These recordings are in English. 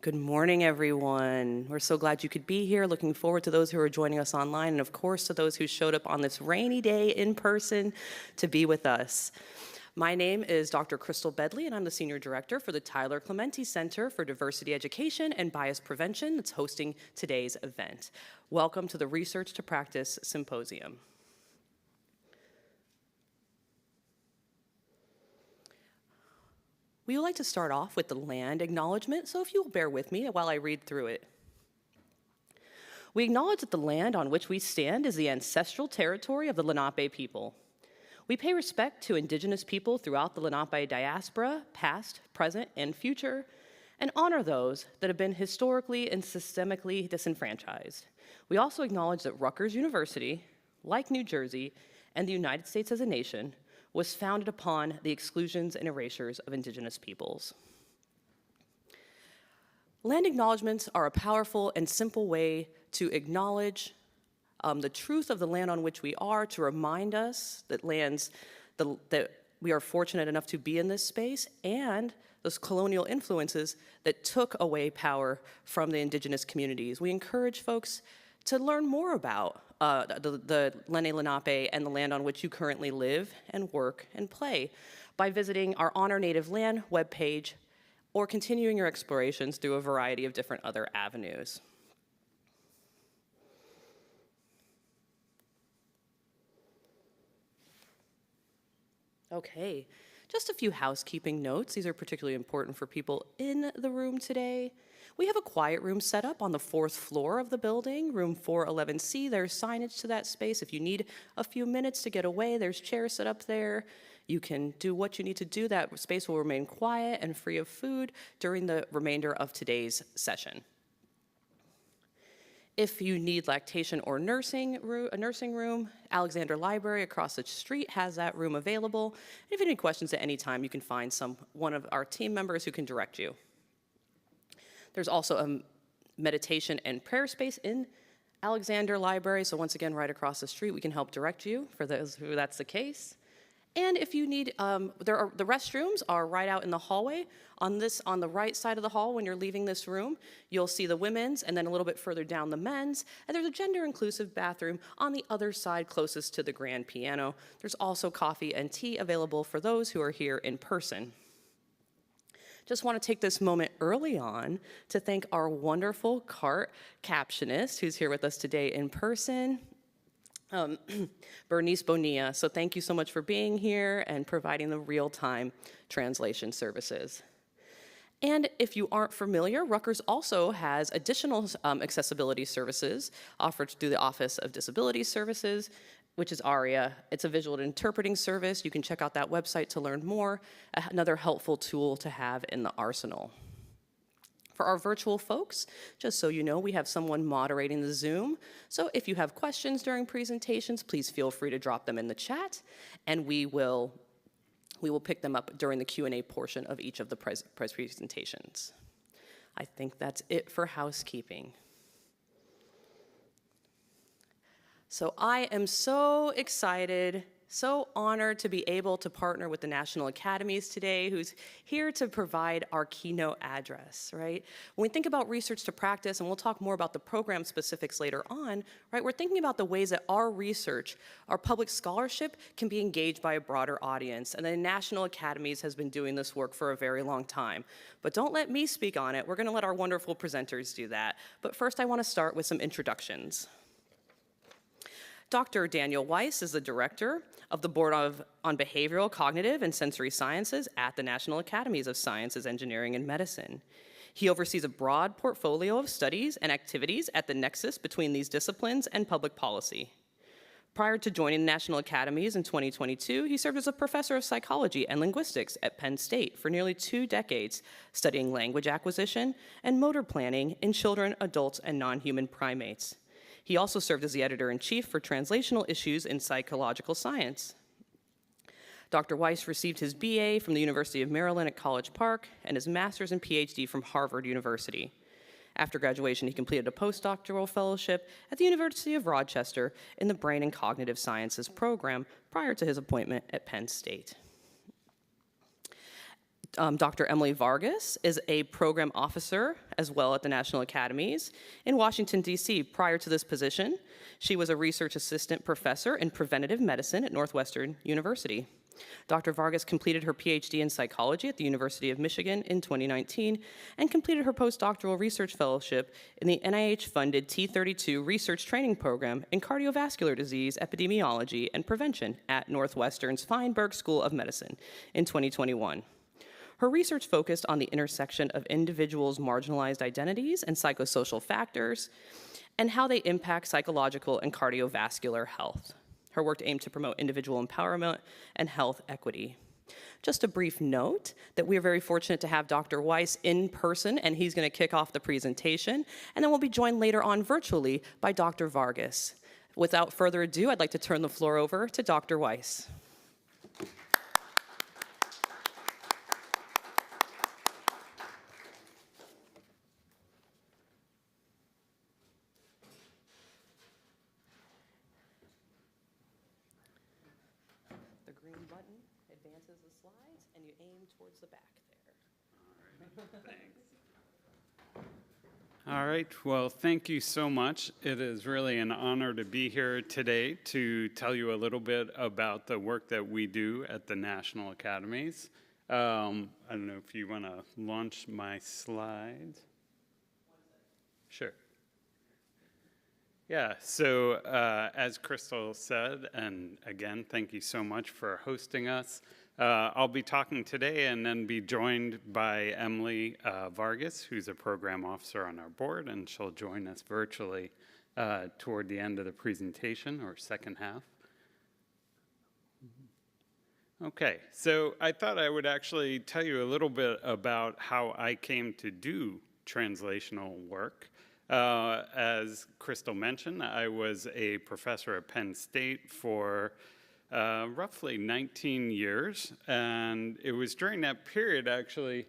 Good morning, everyone. We're so glad you could be here. Looking forward to those who are joining us online, and of course to those who showed up on this rainy day in person to be with us. My name is Dr. Crystal Bedley, and I'm the Senior Director for the Tyler Clementi Center for Diversity Education and Bias Prevention that's hosting today's event. Welcome to the Research2Practice Symposium. We would like to start off with the land acknowledgement, so if you'll bear with me while I read through it. We acknowledge that the land on which we stand is the ancestral territory of the Lenape people. We pay respect to Indigenous people throughout the Lenape diaspora, past, present, and future, and honor those that have been historically and systemically disenfranchised. We also acknowledge that Rutgers University, like New Jersey, and the United States as a nation, was founded upon the exclusions and erasures of Indigenous peoples. Land acknowledgements are a powerful and simple way to acknowledge the truth of the land on which we are, to remind us that that we are fortunate enough to be in this space, and those colonial influences that took away power from the Indigenous communities. We encourage folks to learn more about the Lenni Lenape and the land on which you currently live and work and play by visiting our Honor Native Land webpage or continuing your explorations through a variety of different other avenues. Okay, just a few housekeeping notes. These are particularly important for people in the room today. We have a quiet room set up on the 4th floor of the building, room 411C. There's signage to that space. If you need a few minutes to get away, there's chairs set up there. You can do what you need to do. That space will remain quiet and free of food during the remainder of today's session. If you need lactation or a nursing room, Alexander Library across the street has that room available. And if you have any questions at any time, you can find one of our team members who can direct you. There's also a meditation and prayer space in Alexander Library, so once again, right across the street, we can help direct you for those who that's the case. And if you need, the restrooms are right out in the hallway. On the right side of the hall, when you're leaving this room, you'll see the women's, and then a little bit further down the men's. And there's a gender-inclusive bathroom on the other side closest to the grand piano. There's also coffee and tea available for those who are here in person. Just want to take this moment early on to thank our wonderful CART captionist who's here with us today in person, Bernice Bonilla. So thank you so much for being here and providing the real-time translation services. And if you aren't familiar, Rutgers also has additional accessibility services offered through the Office of Disability Services, which is ARIA. It's a visual interpreting service. You can check out that website to learn more. Another helpful tool to have in the arsenal. For our virtual folks, just so you know, we have someone moderating the Zoom. So if you have questions during presentations, please feel free to drop them in the chat, and we will pick them up during the Q&A portion of each of the presentations. I think that's it for housekeeping. So I am so excited, so honored to be able to partner with the National Academies today, who's here to provide our keynote address, right? When we think about Research2Practice, and we'll talk more about the program specifics later on, right? We're thinking about the ways that our research, our public scholarship can be engaged by a broader audience. And the National Academies has been doing this work for a very long time. But don't let me speak on it. We're gonna let our wonderful presenters do that. But first I wanna start with some introductions. Dr. Daniel Weiss is the director of the Board on Behavioral, Cognitive, and Sensory Sciences at the National Academies of Sciences, Engineering, and Medicine. He oversees a broad portfolio of studies and activities at the nexus between these disciplines and public policy. Prior to joining the National Academies in 2022, he served as a professor of psychology and linguistics at Penn State for nearly 2 decades, studying language acquisition and motor planning in children, adults, and non-human primates. He also served as the editor-in-chief for translational issues in psychological science. Dr. Weiss received his BA from the University of Maryland at College Park and his master's and PhD from Harvard University. After graduation, he completed a postdoctoral fellowship at the University of Rochester in the Brain and Cognitive Sciences program prior to his appointment at Penn State. Dr. Emily Vargas is a program officer as well at the National Academies in Washington, D.C. Prior to this position, she was a research assistant professor in preventative medicine at Northwestern University. Dr. Vargas completed her PhD in psychology at the University of Michigan in 2019 and completed her postdoctoral research fellowship in the NIH-funded T32 research training program in cardiovascular disease epidemiology and prevention at Northwestern's Feinberg School of Medicine in 2021. Her research focused on the intersection of individuals' marginalized identities and psychosocial factors and how they impact psychological and cardiovascular health. Her work aimed to promote individual empowerment and health equity. Just a brief note that we are very fortunate to have Dr. Weiss in person, and he's going to kick off the presentation, and then we'll be joined later on virtually by Dr. Vargas. Without further ado, I'd like to turn the floor over to Dr. Weiss. Advances the slides, and you aim towards the back there. All right, thanks. All right, well, thank you so much. It is really an honor to be here today to tell you a little bit about the work that we do at the National Academies. I don't know if you want to launch my slides. Sure. Yeah, so as Crystal said, and again, thank you so much for hosting us. I'll be talking today and then be joined by Emily Vargas, who's a program officer on our board, and she'll join us virtually toward the end of the presentation, or second half. Okay, so I thought I would actually tell you a little bit about how I came to do translational work. As Crystal mentioned, I was a professor at Penn State for roughly 19 years, and it was during that period, actually,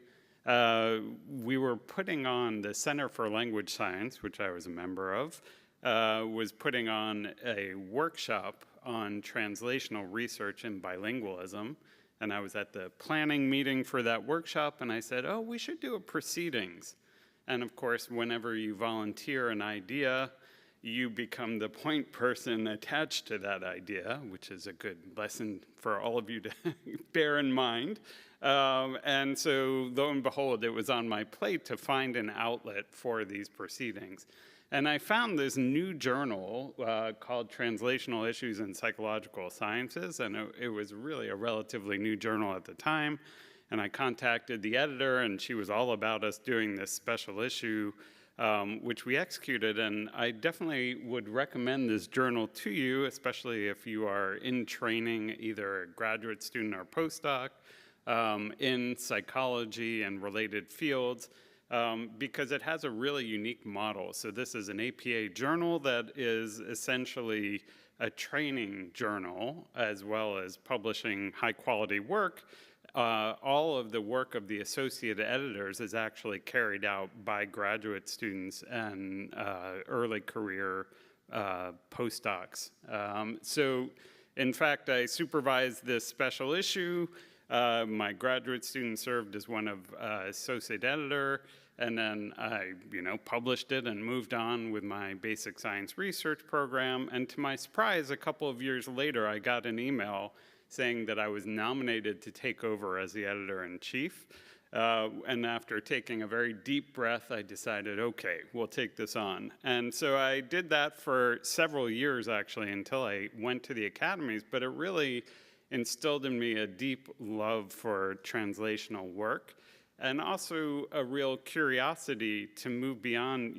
we were putting on the Center for Language Science, which I was a member of, was putting on a workshop on translational research and bilingualism, and I was at the planning meeting for that workshop, and I said, oh, we should do a proceedings. And of course, whenever you volunteer an idea, you become the point person attached to that idea, which is a good lesson for all of you to bear in mind. And so, lo and behold, it was on my plate to find an outlet for these proceedings. And I found this new journal called Translational Issues in Psychological Sciences, and it was really a relatively new journal at the time. And I contacted the editor, and she was all about us doing this special issue, which we executed. And I definitely would recommend this journal to you, especially if you are in training, either a graduate student or postdoc, in psychology and related fields, because it has a really unique model. So this is an APA journal that is essentially a training journal, as well as publishing high-quality work. All of the work of the associate editors is actually carried out by graduate students and early career postdocs. So, in fact, I supervised this special issue. My graduate student served as one of associate editor, and then I, published it and moved on with my basic science research program. And to my surprise, a couple of years later, I got an email saying that I was nominated to take over as the editor-in-chief. And after taking a very deep breath, I decided, okay, we'll take this on. And so I did that for several years, actually, until I went to the academies, but it really instilled in me a deep love for translational work, and also a real curiosity to move beyond,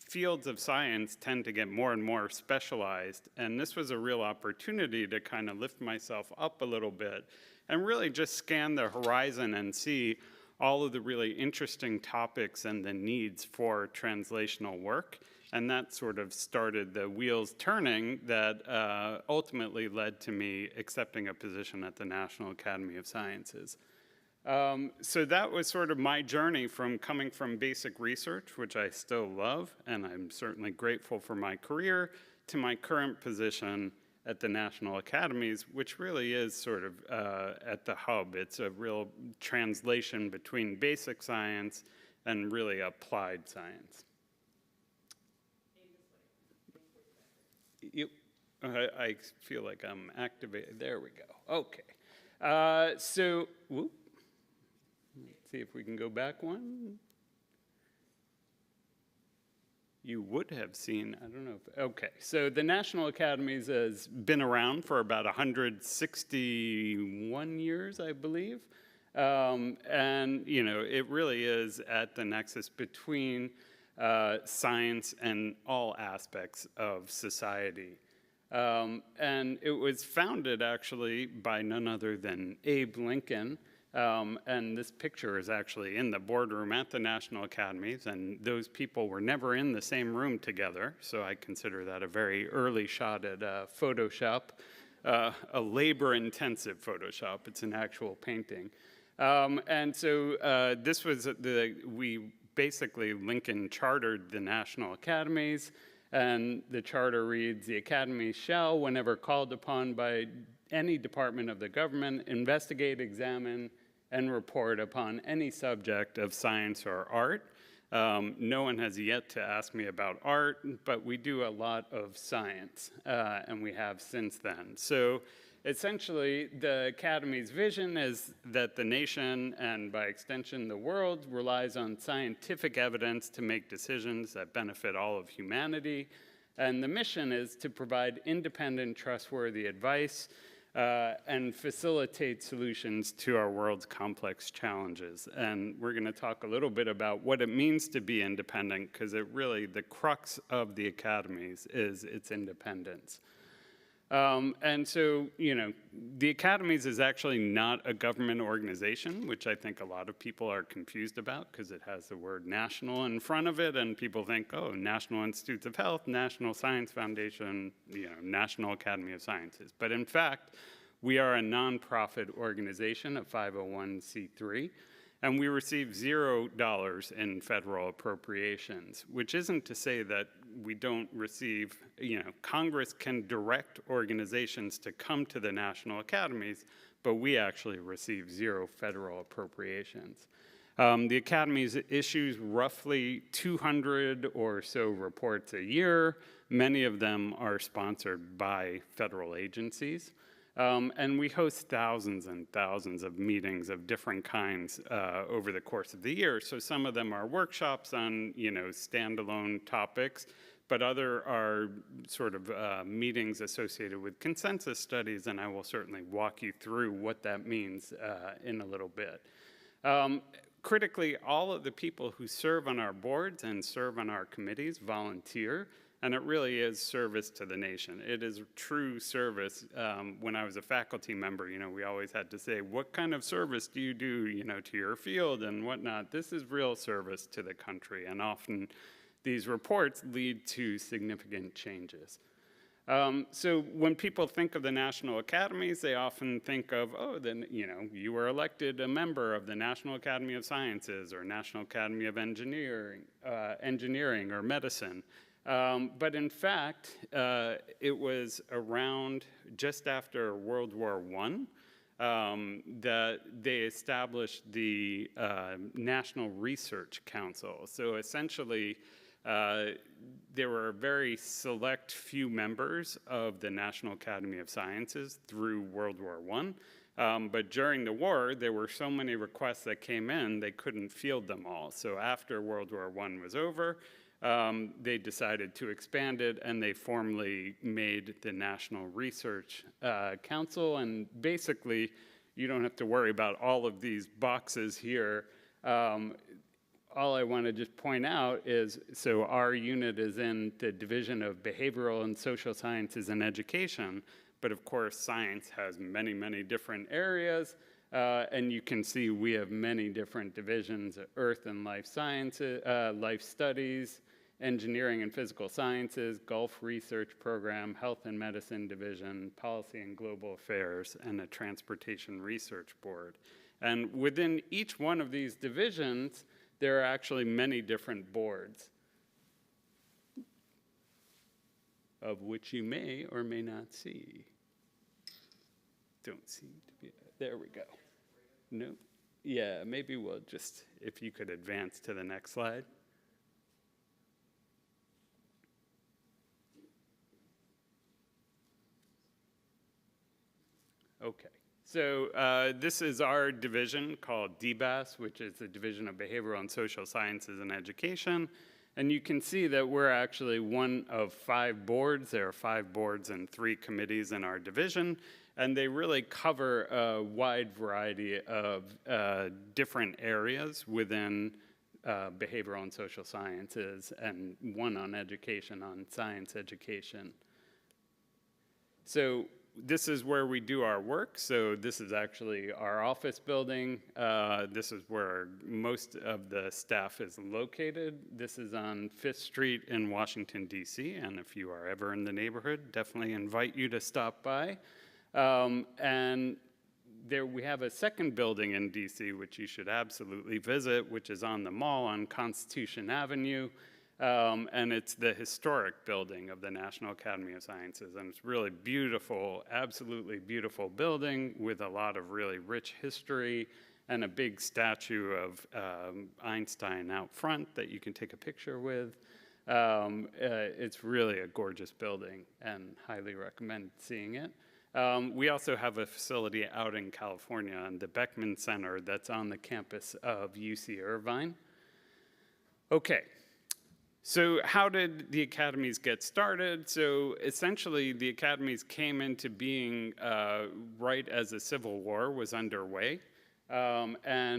fields of science tend to get more and more specialized, and this was a real opportunity to kind of lift myself up a little bit and really just scan the horizon and see all of the really interesting topics and the needs for translational work. And that sort of started the wheels turning that ultimately led to me accepting a position at the National Academy of Sciences. So that was sort of my journey from coming from basic research, which I still love, and I'm certainly grateful for my career, to my current position at the National Academies, which really is sort of at the hub. It's a real translation between basic science and really applied science. I feel like I'm activated. There we go. Okay. So, whoop. Let's see if we can go back one. You would have seen, I don't know if, okay. So the National Academies has been around for about 161 years, I believe. And, you know, it really is at the nexus between science and all aspects of society. And it was founded actually by none other than Abe Lincoln. And this picture is actually in the boardroom at the National Academies, and those people were never in the same room together, so I consider that a very early shot at Photoshop, a labor-intensive Photoshop. It's an actual painting. And so this was basically, Lincoln chartered the National Academies, and the charter reads, "The Academy shall, whenever called upon by any department of the government, investigate, examine, and report upon any subject of science or art." No one has yet to ask me about art, but we do a lot of science, and we have since then. So essentially, the Academy's vision is that the nation, and by extension the world, relies on scientific evidence to make decisions that benefit all of humanity. And the mission is to provide independent, trustworthy advice and facilitate solutions to our world's complex challenges. And we're going to talk a little bit about what it means to be independent, because it really, the crux of the academies is its independence. And so, you know, the academies is actually not a government organization, which I think a lot of people are confused about because it has the word national in front of it, and people think, oh, National Institutes of Health, National Science Foundation, you know, National Academy of Sciences. But in fact, we are a nonprofit organization, a 501c3, and we receive $0 in federal appropriations, which isn't to say that we don't receive, you know, Congress can direct organizations to come to the National Academies, but we actually receive 0 federal appropriations. The Academies issues roughly 200 or so reports a year. Many of them are sponsored by federal agencies. And we host thousands and thousands of meetings of different kinds over the course of the year. So some of them are workshops on, you know, standalone topics, but other are sort of meetings associated with consensus studies, and I will certainly walk you through what that means in a little bit. Critically, all of the people who serve on our boards and serve on our committees volunteer. And it really is service to the nation. It is true service. When I was a faculty member, you know, we always had to say, what kind of service do you do, you know, to your field and whatnot? This is real service to the country, and often these reports lead to significant changes. So when people think of the National Academies, they often think of, oh, then, you know, you were elected a member of the National Academy of Sciences or National Academy of Engineering or Medicine. But in fact, it was around just after World War I that they established the National Research Council. So essentially, there were a very select few members of the National Academy of Sciences through World War I. But during the war, there were so many requests that came in, they couldn't field them all. So after World War I was over, they decided to expand it, and they formally made the National Research Council. And basically, you don't have to worry about all of these boxes here. All I want to just point out is, so our unit is in the Division of Behavioral and Social Sciences and Education, but of course, science has many, many different areas. And you can see we have many different divisions: Earth and Life Sciences, Life Studies, Engineering and Physical Sciences, Gulf Research Program, Health and Medicine Division, Policy and Global Affairs, and a Transportation Research Board. And within each one of these divisions, there are actually many different boards. of which you may or may not see. Don't seem to be, there we go. No, yeah, maybe we'll just, if you could advance to the next slide. Okay, so this is our division called DBAS, which is the Division of Behavioral and Social Sciences and Education. And you can see that we're actually one of 5 boards. There are 5 boards and 3 committees in our division, and they really cover a wide variety of different areas within behavioral and social sciences, and one on education, on science education. So this is where we do our work. So this is actually our office building. This is where most of the staff is located. This is on 5th Street in Washington, D.C. And if you are ever in the neighborhood, definitely invite you to stop by. And there we have a second building in D.C., which you should absolutely visit, which is on the mall on Constitution Avenue. And it's the historic building of the National Academy of Sciences. And it's really beautiful, absolutely beautiful building with a lot of really rich history and a big statue of Einstein out front that you can take a picture with. It's really a gorgeous building and highly recommend seeing it. We also have a facility out in California in the Beckman Center that's on the campus of UC Irvine. Okay. So how did the academies get started? So essentially, the academies came into being right as the Civil War was underway. You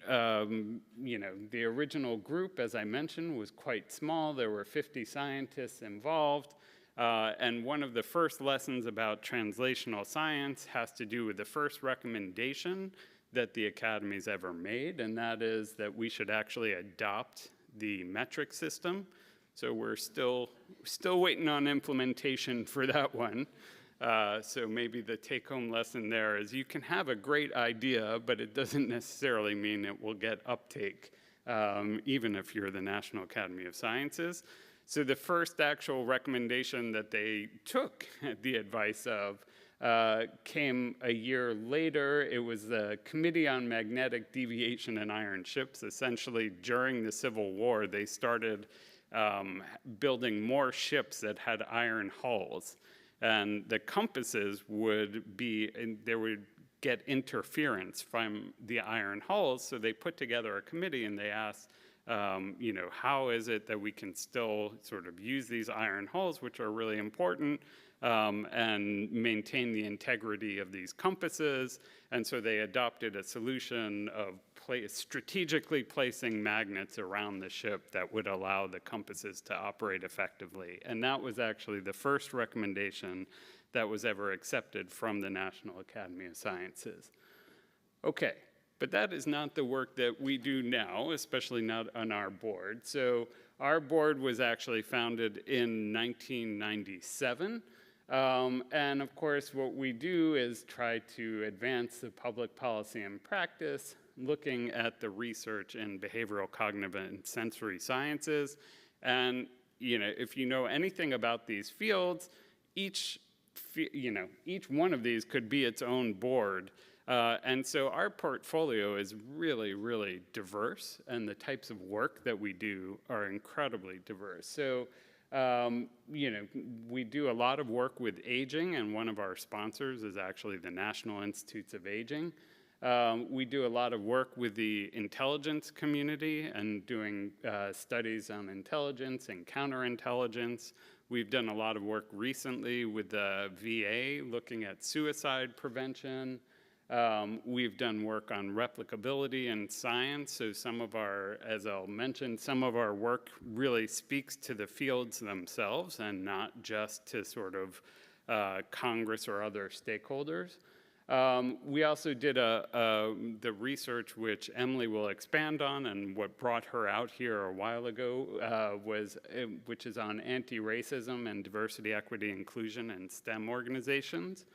know, the original group, as I mentioned, was quite small. There were 50 scientists involved. And one of the first lessons about translational science has to do with the first recommendation that the academies ever made, and that is that we should actually adopt the metric system. So we're still waiting on implementation for that one. So maybe the take-home lesson there is you can have a great idea, but it doesn't necessarily mean it will get uptake, even if you're the National Academy of Sciences. So the first actual recommendation that they took the advice of came a year later. It was the Committee on Magnetic Deviation in Iron Ships. Essentially, during the Civil War, they started building more ships that had iron hulls. And the compasses would be, there would get interference from the iron hulls. So they put together a committee and they asked, you know, how is it that we can still sort of use these iron hulls, which are really important, and maintain the integrity of these compasses? And so they adopted a solution of strategically placing magnets around the ship that would allow the compasses to operate effectively. And that was actually the first recommendation that was ever accepted from the National Academy of Sciences. Okay, but that is not the work that we do now, especially not on our board. So our board was actually founded in 1997. And of course, what we do is try to advance the public policy and practice, looking at the research in behavioral, cognitive, and sensory sciences. And you know, if you know anything about these fields, each one of these could be its own board. And so our portfolio is really, really diverse, and the types of work that we do are incredibly diverse. So, you know, we do a lot of work with aging, and one of our sponsors is actually the National Institutes of Aging. We do a lot of work with the intelligence community and doing studies on intelligence and counterintelligence. We've done a lot of work recently with the VA looking at suicide prevention. We've done work on replicability in science. So some of our, as I'll mention, some of our work really speaks to the fields themselves and not just to sort of Congress or other stakeholders. We also did the research which Emily will expand on, and what brought her out here a while ago which is on anti-racism and diversity, equity, inclusion, and STEM organizations.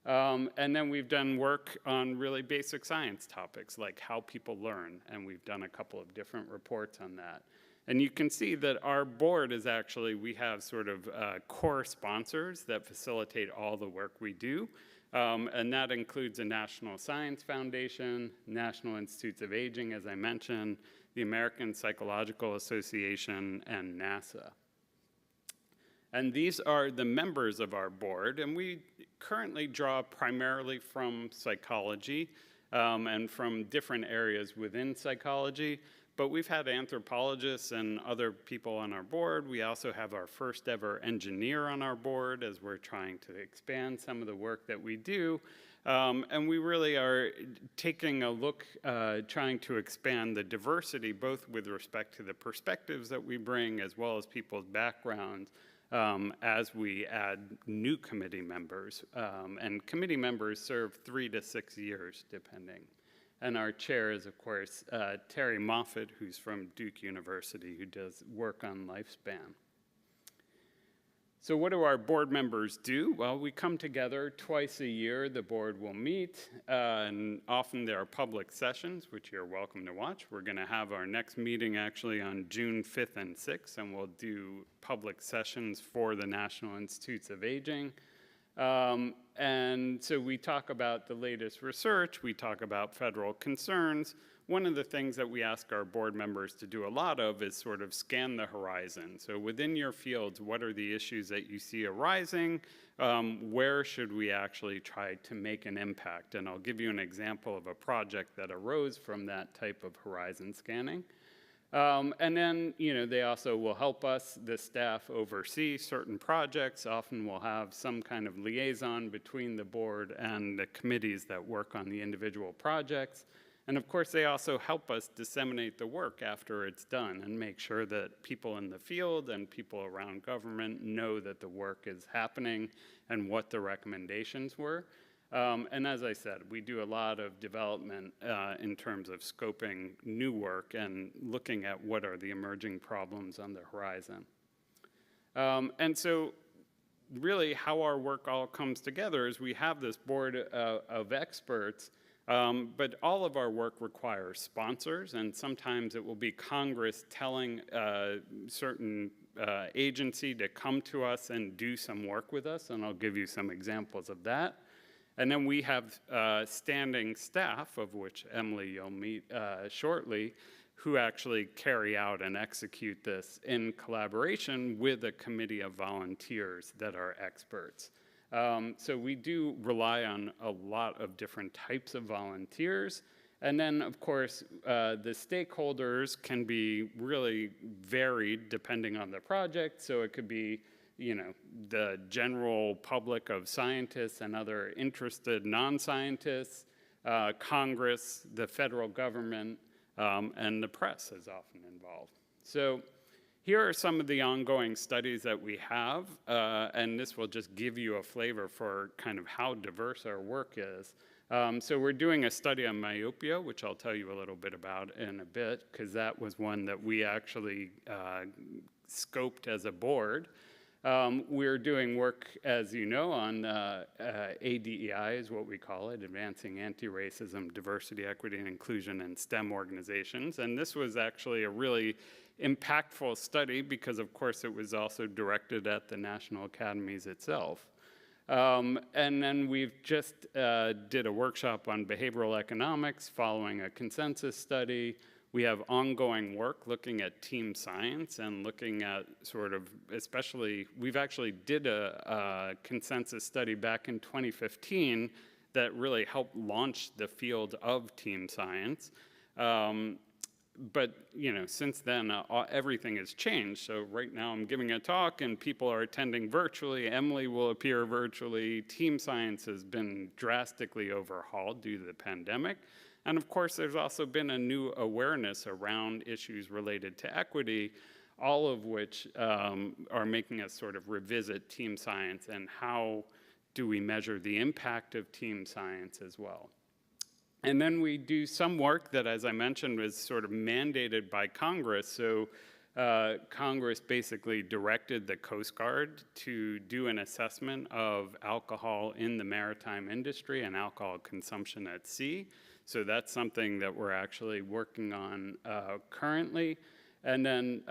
And then we've done work on really basic science topics like how people learn, and we've done a couple of different reports on that. And you can see that our board is actually, we have sort of core sponsors that facilitate all the work we do. And that includes the National Science Foundation, National Institutes of Aging, as I mentioned, the American Psychological Association, and NASA. And these are the members of our board, and we currently draw primarily from psychology and from different areas within psychology. But we've had anthropologists and other people on our board. We also have our first ever engineer on our board as we're trying to expand some of the work that we do. And we really are taking a look, trying to expand the diversity, both with respect to the perspectives that we bring as well as people's backgrounds as we add new committee members. And committee members serve 3 to 6 years, depending. And our chair is, of course, Terry Moffat, who's from Duke University, who does work on lifespan. So what do our board members do? Well, we come together twice a year. The board will meet, and often there are public sessions, which you're welcome to watch. We're going to have our next meeting actually on June 5th and 6th, and we'll do public sessions for the National Institutes of Aging. And so we talk about the latest research, we talk about federal concerns. One of the things that we ask our board members to do a lot of is sort of scan the horizon. So within your fields, what are the issues that you see arising? Where should we actually try to make an impact? And I'll give you an example of a project that arose from that type of horizon scanning. And then, they also will help us, the staff, oversee certain projects. Often we'll have some kind of liaison between the board and the committees that work on the individual projects. And of course, they also help us disseminate the work after it's done and make sure that people in the field and people around government know that the work is happening and what the recommendations were. And as I said, we do a lot of development in terms of scoping new work and looking at what are the emerging problems on the horizon. And so really how our work all comes together is we have this board of experts, but all of our work requires sponsors, and sometimes it will be Congress telling certain agency to come to us and do some work with us, and I'll give you some examples of that. And then we have standing staff, of which Emily you'll meet shortly, who actually carry out and execute this in collaboration with a committee of volunteers that are experts. So we do rely on a lot of different types of volunteers. And then, of course, the stakeholders can be really varied depending on the project. So it could be the general public of scientists and other interested non-scientists, Congress, the federal government, and the press is often involved. So here are some of the ongoing studies that we have, and this will just give you a flavor for kind of how diverse our work is. So we're doing a study on myopia, which I'll tell you a little bit about in a bit, because that was one that we actually scoped as a board. We're doing work, as you know, on ADEI is what we call it, Advancing Anti-Racism, Diversity, Equity, and Inclusion in STEM Organizations. And this was actually a really impactful study because, of course, it was also directed at the National Academies itself. And then we've just did a workshop on behavioral economics following a consensus study. We have ongoing work looking at team science and looking at sort of, especially, we've actually did a consensus study back in 2015 that really helped launch the field of team science. But, since then, everything has changed. So right now I'm giving a talk and people are attending virtually. Emily will appear virtually. Team science has been drastically overhauled due to the pandemic. And of course, there's also been a new awareness around issues related to equity, all of which are making us sort of revisit team science and how do we measure the impact of team science as well. And then we do some work that, as I mentioned, was sort of mandated by Congress. So Congress basically directed the Coast Guard to do an assessment of alcohol in the maritime industry and alcohol consumption at sea. So that's something that we're actually working on currently. And then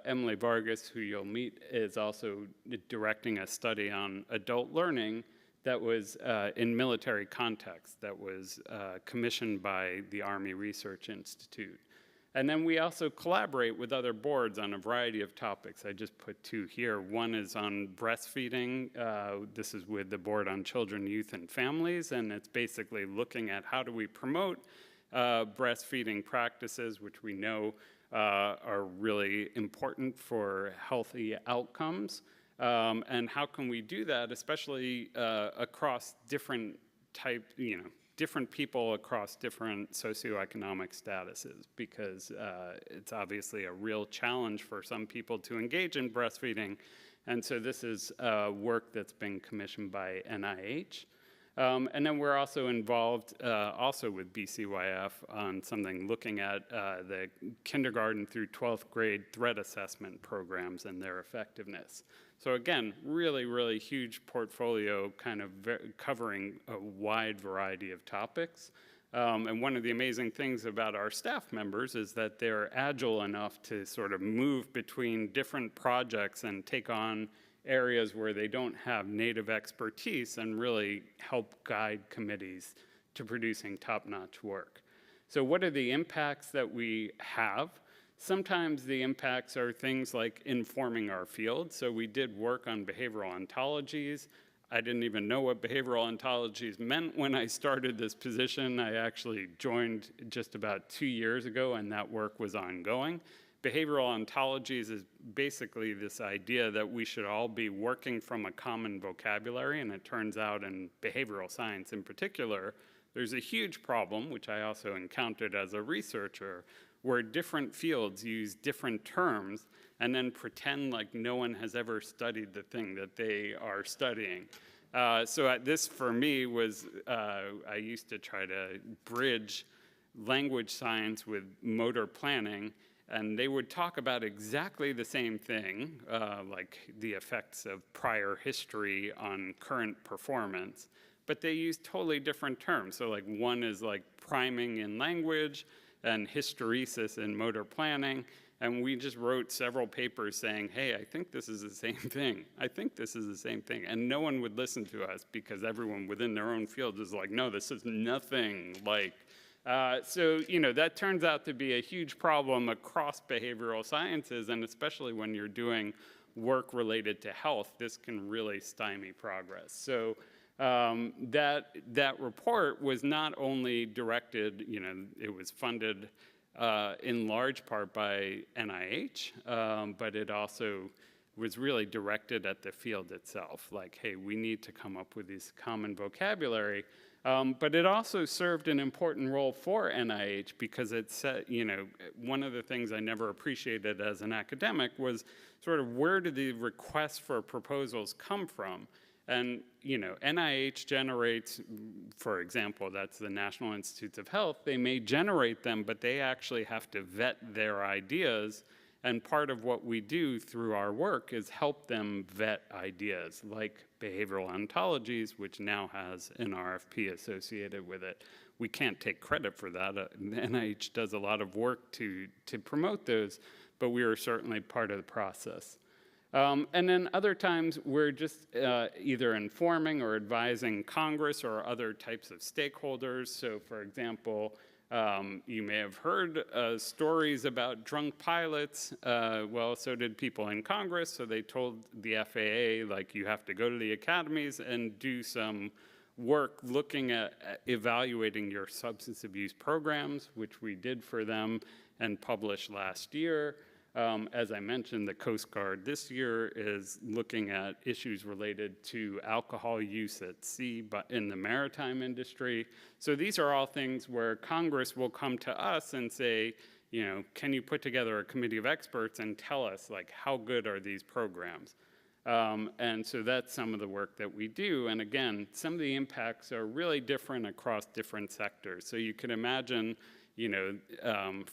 Emily Vargas, who you'll meet, is also directing a study on adult learning that was in military context, that was commissioned by the Army Research Institute. And then we also collaborate with other boards on a variety of topics. I just put two here. One is on breastfeeding. This is with the Board on Children, Youth, and Families, and it's basically looking at how do we promote breastfeeding practices, which we know are really important for healthy outcomes. And how can we do that, especially across different different people across different socioeconomic statuses, because it's obviously a real challenge for some people to engage in breastfeeding. And so this is work that's been commissioned by NIH. And then we're also involved also with BCYF on something looking at the kindergarten through 12th grade threat assessment programs and their effectiveness. So again, really, really huge portfolio kind of covering a wide variety of topics. And one of the amazing things about our staff members is that they're agile enough to sort of move between different projects and take on areas where they don't have native expertise and really help guide committees to producing top-notch work. So what are the impacts that we have? Sometimes the impacts are things like informing our field. So we did work on behavioral ontologies. I didn't even know what behavioral ontologies meant when I started this position. I actually joined just about 2 years ago, and that work was ongoing. Behavioral ontologies is basically this idea that we should all be working from a common vocabulary, and it turns out in behavioral science in particular, there's a huge problem, which I also encountered as a researcher, where different fields use different terms and then pretend like no one has ever studied the thing that they are studying. So this, for me, was, I used to try to bridge language science with motor planning, and they would talk about exactly the same thing, like the effects of prior history on current performance, but they use totally different terms. So like one is like priming in language, and hysteresis in motor planning, and we just wrote several papers saying, hey, I think this is the same thing. I think this is the same thing. And no one would listen to us because everyone within their own field is like, no, this is nothing like. So, that turns out to be a huge problem across behavioral sciences, and especially when you're doing work related to health, this can really stymie progress. So that report was not only directed, it was funded in large part by NIH, but it also was really directed at the field itself, like, hey, we need to come up with this common vocabulary. But it also served an important role for NIH because it said, one of the things I never appreciated as an academic was sort of where do the requests for proposals come from? And, NIH generates, for example, that's the National Institutes of Health, they may generate them, but they actually have to vet their ideas. And part of what we do through our work is help them vet ideas like behavioral ontologies, which now has an RFP associated with it. We can't take credit for that. NIH does a lot of work to promote those, but we are certainly part of the process. And then other times we're just either informing or advising Congress or other types of stakeholders. So for example, you may have heard stories about drunk pilots. Well, so did people in Congress. So they told the FAA, like, you have to go to the academies and do some work looking at evaluating your substance abuse programs, which we did for them and published last year. As I mentioned, the Coast Guard this year is looking at issues related to alcohol use at sea but in the maritime industry. So these are all things where Congress will come to us and say, can you put together a committee of experts and tell us, like, how good are these programs? And so that's some of the work that we do. And again, some of the impacts are really different across different sectors. So you can imagine,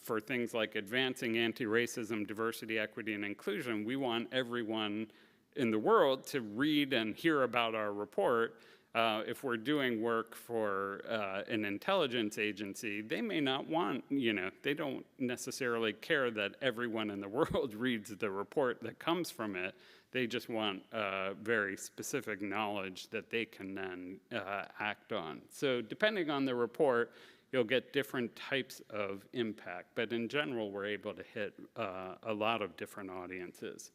for things like advancing anti-racism, diversity, equity, and inclusion, we want everyone in the world to read and hear about our report. If we're doing work for an intelligence agency, they may not want, they don't necessarily care that everyone in the world reads the report that comes from it. They just want very specific knowledge that they can then act on. So depending on the report, you'll get different types of impact. But in general, we're able to hit a lot of different audiences.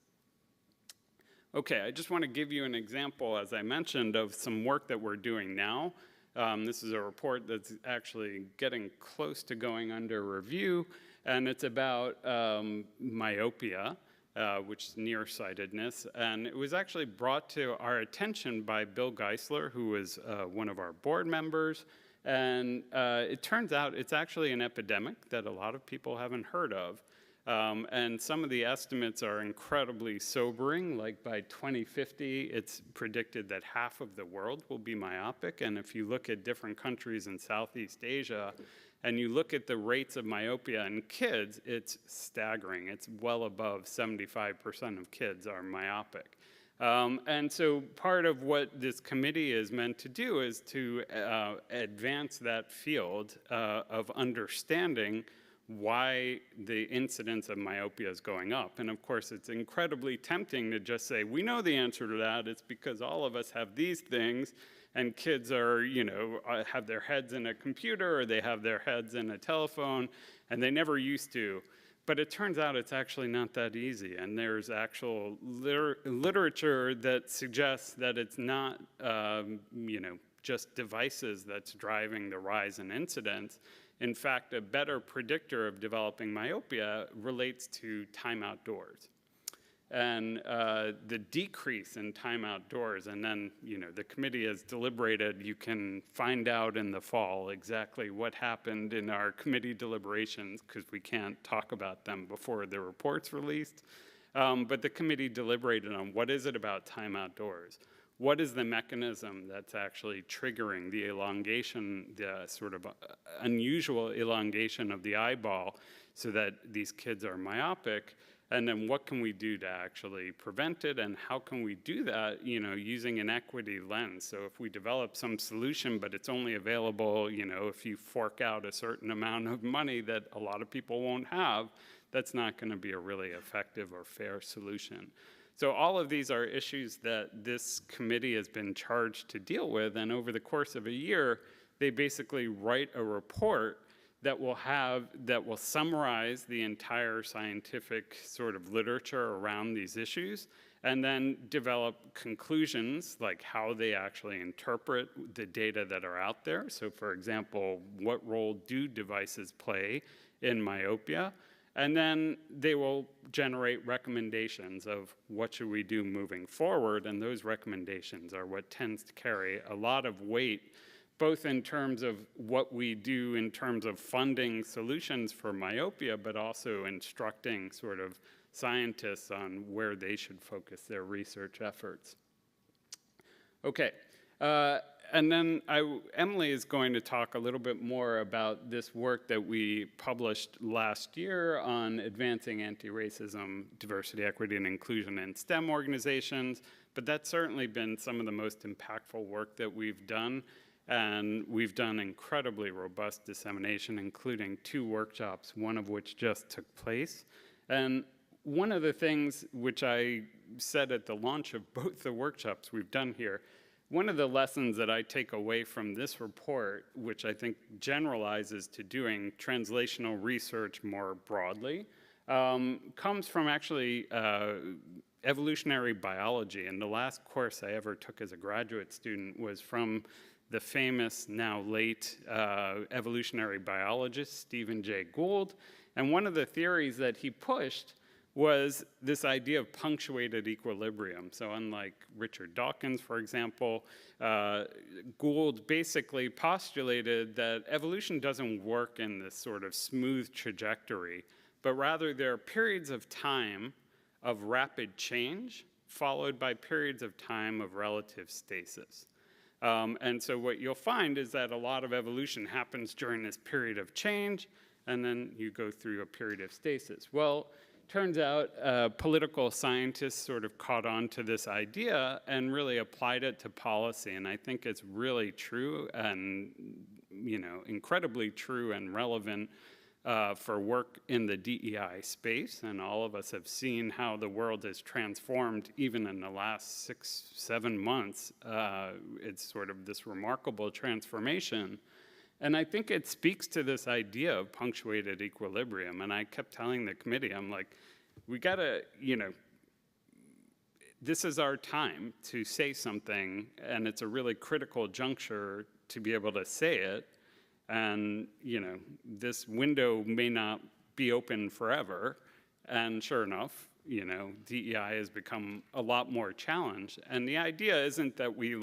Okay, I just want to give you an example, as I mentioned, of some work that we're doing now. This is a report that's actually getting close to going under review, and it's about myopia, which is nearsightedness. And it was actually brought to our attention by Bill Geisler, who was one of our board members. And it turns out it's actually an epidemic that a lot of people haven't heard of. And some of the estimates are incredibly sobering. Like by 2050, it's predicted that half of the world will be myopic. And if you look at different countries in Southeast Asia, and you look at the rates of myopia in kids, it's staggering. It's well above 75% of kids are myopic. And so part of what this committee is meant to do is to advance that field of understanding why the incidence of myopia is going up. And of course, it's incredibly tempting to just say, we know the answer to that. It's because all of us have these things, and kids are, have their heads in a computer, or they have their heads in a telephone, and they never used to. But it turns out it's actually not that easy, and there's actual literature that suggests that it's not, just devices that's driving the rise in incidence. In fact, a better predictor of developing myopia relates to time outdoors. And the decrease in time outdoors, and then, the committee has deliberated. You can find out in the fall exactly what happened in our committee deliberations, because we can't talk about them before the report's released. But the committee deliberated on what is it about time outdoors? What is the mechanism that's actually triggering the elongation, the sort of unusual elongation of the eyeball so that these kids are myopic? And then what can we do to actually prevent it? And how can we do that, using an equity lens? So if we develop some solution, but it's only available, if you fork out a certain amount of money that a lot of people won't have, that's not going to be a really effective or fair solution. So all of these are issues that this committee has been charged to deal with, and over the course of a year, they basically write a report that will summarize the entire scientific sort of literature around these issues, and then develop conclusions like how they actually interpret the data that are out there. So for example, what role do devices play in myopia? And then they will generate recommendations of what should we do moving forward, and those recommendations are what tends to carry a lot of weight, both in terms of what we do in terms of funding solutions for myopia, but also instructing sort of scientists on where they should focus their research efforts. Okay. And then Emily is going to talk a little bit more about this work that we published last year on advancing anti-racism, diversity, equity, and inclusion in STEM organizations. But that's certainly been some of the most impactful work that we've done. And we've done incredibly robust dissemination, including 2 workshops, one of which just took place. And one of the things which I said at the launch of both the workshops we've done here, one of the lessons that I take away from this report, which I think generalizes to doing translational research more broadly, comes from actually evolutionary biology. And the last course I ever took as a graduate student was from the famous, now late, evolutionary biologist, Stephen Jay Gould. And one of the theories that he pushed was this idea of punctuated equilibrium. So unlike Richard Dawkins, for example, Gould basically postulated that evolution doesn't work in this sort of smooth trajectory, but rather there are periods of time of rapid change followed by periods of time of relative stasis. And so what you'll find is that a lot of evolution happens during this period of change, and then you go through a period of stasis. Well, turns out political scientists sort of caught on to this idea and really applied it to policy. And I think it's really true and, incredibly true and relevant for work in the DEI space. And all of us have seen how the world has transformed even in the last 6-7 months. It's sort of this remarkable transformation. And I think it speaks to this idea of punctuated equilibrium. And I kept telling the committee, I'm like, we gotta, this is our time to say something, and it's a really critical juncture to be able to say it. And, this window may not be open forever. And sure enough, DEI has become a lot more challenged. And the idea isn't that we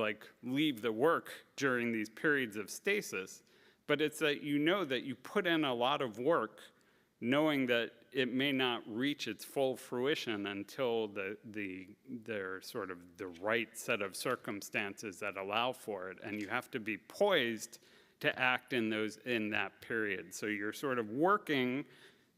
leave the work during these periods of stasis, but it's that that you put in a lot of work knowing that it may not reach its full fruition until there's sort of the right set of circumstances that allow for it. And you have to be poised to act in that period. So you're sort of working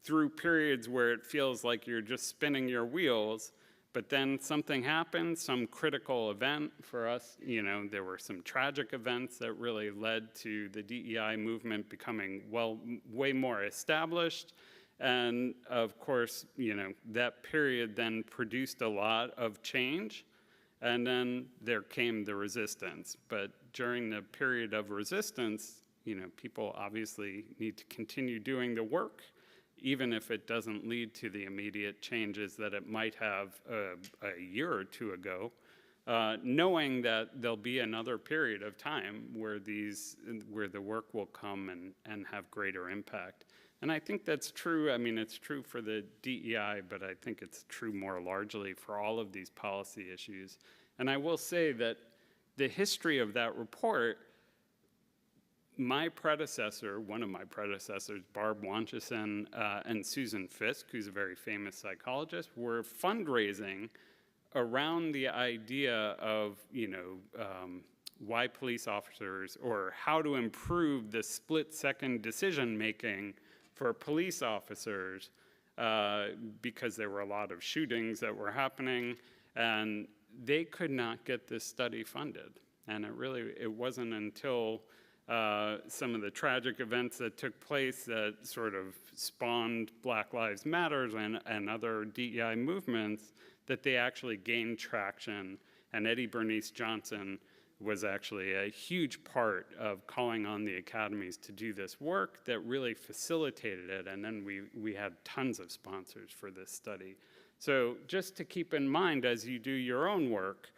through periods where it feels like you're just spinning your wheels, but then something happens, some critical event. For us, there were some tragic events that really led to the DEI movement becoming, way more established. And of course, that period then produced a lot of change. And then there came the resistance. But during the period of resistance, people obviously need to continue doing the work, even if it doesn't lead to the immediate changes that it might have a year or two ago, knowing that there'll be another period of time where the work will come and have greater impact. And I think that's true. I mean, it's true for the DEI, but I think it's true more largely for all of these policy issues. And I will say that the history of that report, my predecessor, one of my predecessors, Barb Wanchison and Susan Fisk, who's a very famous psychologist, were fundraising around the idea of, why police officers, or how to improve the split-second decision-making for police officers, because there were a lot of shootings that were happening, and they could not get this study funded. And it wasn't until some of the tragic events that took place that sort of spawned Black Lives Matter and other DEI movements that they actually gained traction. And Eddie Bernice Johnson was actually a huge part of calling on the academies to do this work that really facilitated it. And then we had tons of sponsors for this study. So just to keep in mind as you do your own work,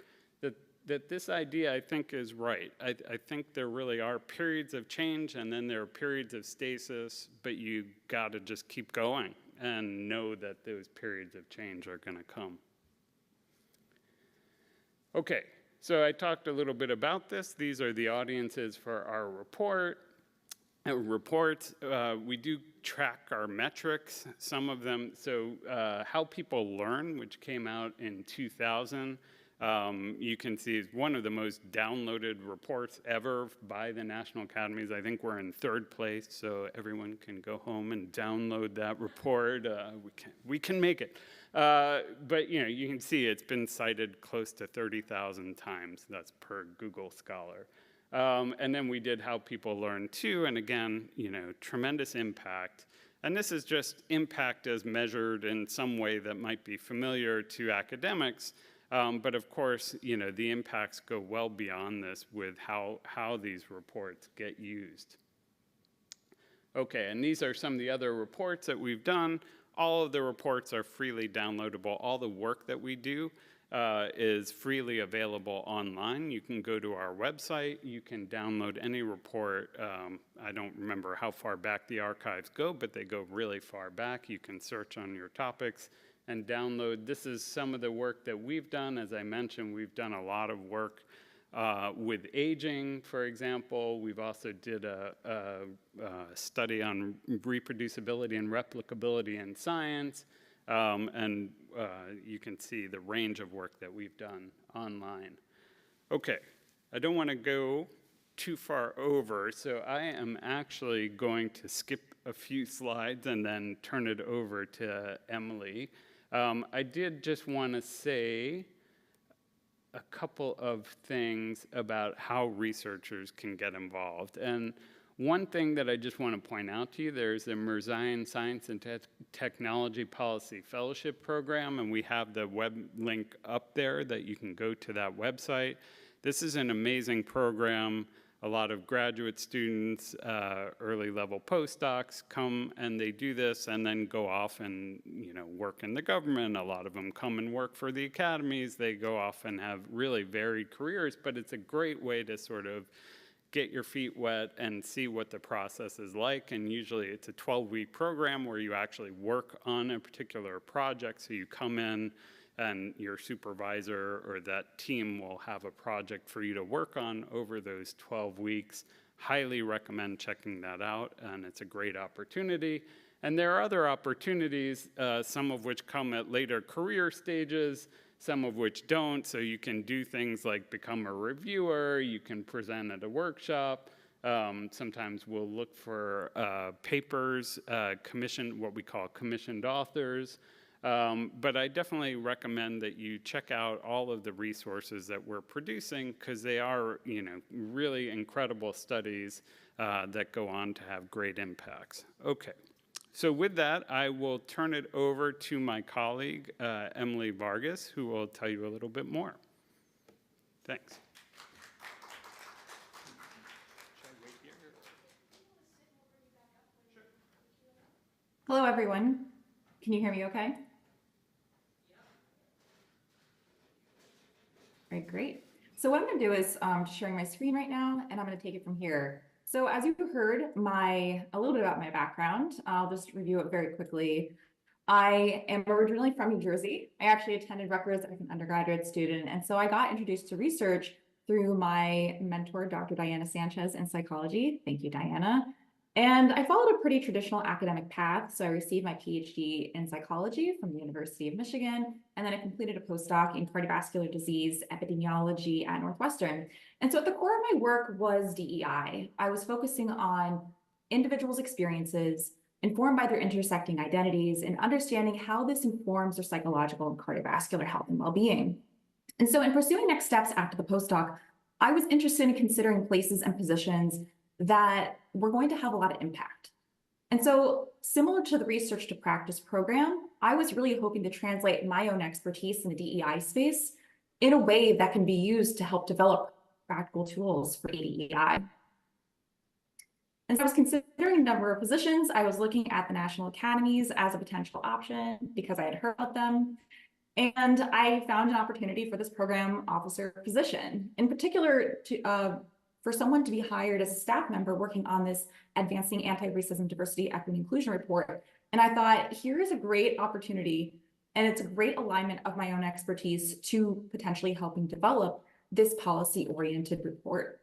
that this idea, I think, is right. I think there really are periods of change, and then there are periods of stasis, but you gotta just keep going and know that those periods of change are gonna come. Okay, so I talked a little bit about this. These are the audiences for our report. We do track our metrics, some of them. So how people learn, which came out in 2000, you can see is one of the most downloaded reports ever by the National Academies. I think we're in 3rd place, so everyone can go home and download that report. We can make it. But you can see it's been cited close to 30,000 times. That's per Google Scholar. And then we did How People Learn too, and again, tremendous impact. And this is just impact as measured in some way that might be familiar to academics. But of course, the impacts go well beyond this with how these reports get used. Okay, and these are some of the other reports that we've done. All of the reports are freely downloadable. All the work that we do is freely available online. You can go to our website. You can download any report. I don't remember how far back the archives go, but they go really far back. You can search on your topics and download. This is some of the work that we've done. As I mentioned, we've done a lot of work with aging, for example. We've also did a study on reproducibility and replicability in science. And you can see the range of work that we've done online. Okay, I don't want to go too far over, so I am actually going to skip a few slides and then turn it over to Emily. I did just want to say a couple of things about how researchers can get involved. And one thing that I just want to point out to you, there's a Mirzayan Science and Technology Policy Fellowship Program, and we have the web link up there that you can go to that website. This is an amazing program. A lot of graduate students, early level postdocs come and they do this and then go off and work in the government. A lot of them come and work for the academies. They go off and have really varied careers, but it's a great way to sort of get your feet wet and see what the process is like. And usually it's a 12-week program where you actually work on a particular project. So you come in and your supervisor or that team will have a project for you to work on over those 12 weeks. Highly recommend checking that out, and it's a great opportunity. And there are other opportunities, some of which come at later career stages, some of which don't, so you can do things like become a reviewer, you can present at a workshop. Sometimes we'll look for papers, what we call commissioned authors. But I definitely recommend that you check out all of the resources that we're producing, because they are, really incredible studies that go on to have great impacts. Okay, so with that, I will turn it over to my colleague, Emily Vargas, who will tell you a little bit more. Thanks. Hello, everyone. Can you hear me okay? All right, great. So what I'm going to do is sharing my screen right now, and I'm going to take it from here. So as you heard, a little bit about my background. I'll just review it very quickly. I am originally from New Jersey. I actually attended Rutgers as an undergraduate student, and so I got introduced to research through my mentor, Dr. Diana Sanchez, in psychology. Thank you, Diana. And I followed a pretty traditional academic path. So I received my PhD in psychology from the University of Michigan, and then I completed a postdoc in cardiovascular disease epidemiology at Northwestern. And so at the core of my work was DEI. I was focusing on individuals' experiences informed by their intersecting identities and understanding how this informs their psychological and cardiovascular health and well-being. And so in pursuing next steps after the postdoc, I was interested in considering places and positions that were going to have a lot of impact. And so similar to the Research2Practice program, I was really hoping to translate my own expertise in the DEI space in a way that can be used to help develop practical tools for DEI. And so I was considering a number of positions. I was looking at the national academies as a potential option because I had heard about them. And I found an opportunity for this program officer position, in particular for someone to be hired as a staff member working on this Advancing Anti-Racism, Diversity, Equity, and Inclusion report. And I thought, here is a great opportunity, and it's a great alignment of my own expertise to potentially helping develop this policy-oriented report.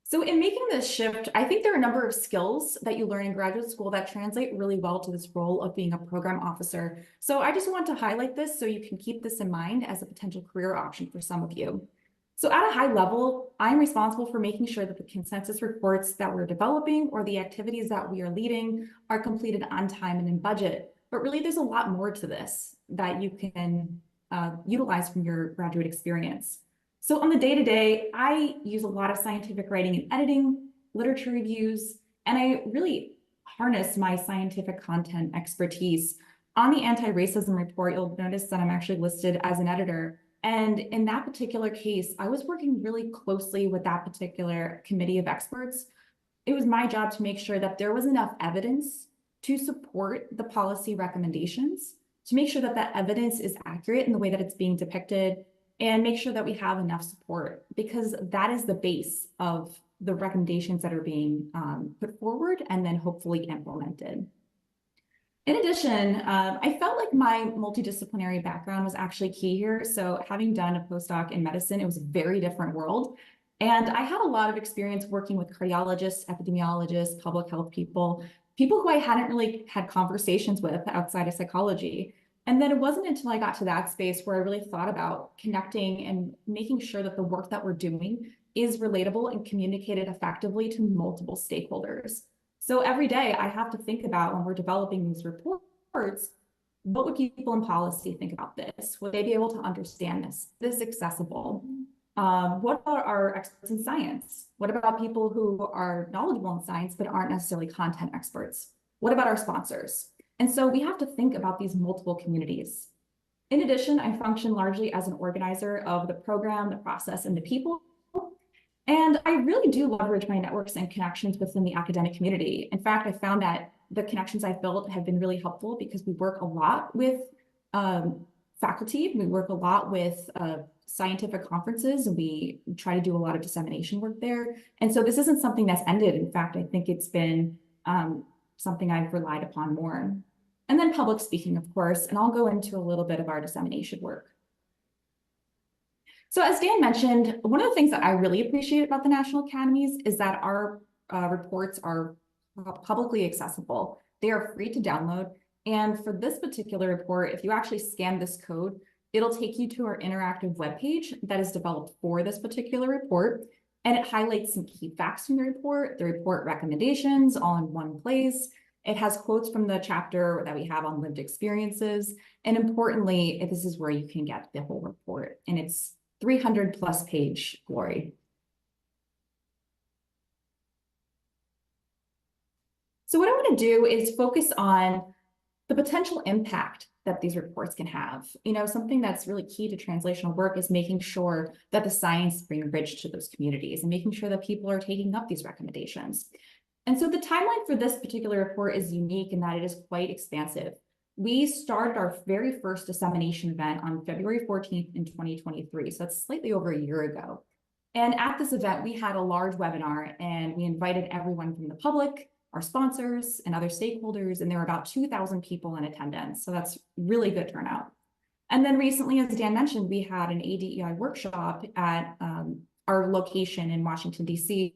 So in making this shift, I think there are a number of skills that you learn in graduate school that translate really well to this role of being a program officer. So I just want to highlight this so you can keep this in mind as a potential career option for some of you. So at a high level, I'm responsible for making sure that the consensus reports that we're developing or the activities that we are leading are completed on time and in budget. But really, there's a lot more to this that you can utilize from your graduate experience. So on the day-to-day, I use a lot of scientific writing and editing, literature reviews, and I really harness my scientific content expertise. On the anti-racism report, you'll notice that I'm actually listed as an editor. And in that particular case, I was working really closely with that particular committee of experts. It was my job to make sure that there was enough evidence to support the policy recommendations, to make sure that that evidence is accurate in the way that it's being depicted, and make sure that we have enough support, because that is the base of the recommendations that are being put forward and then hopefully implemented. In addition, I felt like my multidisciplinary background was actually key here. So having done a postdoc in medicine, it was a very different world. And I had a lot of experience working with cardiologists, epidemiologists, public health people who I hadn't really had conversations with outside of psychology. And then it wasn't until I got to that space where I really thought about connecting and making sure that the work that we're doing is relatable and communicated effectively to multiple stakeholders. So every day I have to think about, when we're developing these reports, what would people in policy think about this? Would they be able to understand this? Is this accessible? What about our experts in science? What about people who are knowledgeable in science but aren't necessarily content experts? What about our sponsors? And so we have to think about these multiple communities. In addition, I function largely as an organizer of the program, the process, and the people. And I really do leverage my networks and connections within the academic community. In fact, I found that the connections I've built have been really helpful because we work a lot with faculty. We work a lot with scientific conferences, and we try to do a lot of dissemination work there. And so this isn't something that's ended. In fact, I think it's been something I've relied upon more. And then public speaking, of course, and I'll go into a little bit of our dissemination work. So as Dan mentioned, one of the things that I really appreciate about the National Academies is that our reports are publicly accessible. They are free to download. And for this particular report, if you actually scan this code, it'll take you to our interactive webpage that is developed for this particular report. And it highlights some key facts from the report recommendations all in one place. It has quotes from the chapter that we have on lived experiences. And importantly, this is where you can get the whole report, and it's 300+ page glory. So what I want to do is focus on the potential impact that these reports can have. Something that's really key to translational work is making sure that the science is being bridged to those communities and making sure that people are taking up these recommendations. And so the timeline for this particular report is unique in that it is quite expansive. We started our very first dissemination event on February 14th in 2023, so that's slightly over a year ago. And at this event, we had a large webinar, and we invited everyone from the public, our sponsors, and other stakeholders, and there were about 2,000 people in attendance, so that's really good turnout. And then recently, as Dan mentioned, we had an ADEI workshop at our location in Washington, D.C.,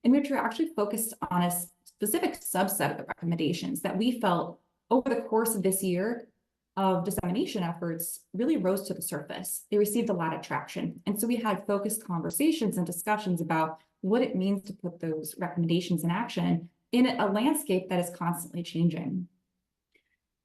in which we actually focused on a specific subset of recommendations that we felt over the course of this year of dissemination efforts really rose to the surface. They received a lot of traction. And so we had focused conversations and discussions about what it means to put those recommendations in action in a landscape that is constantly changing.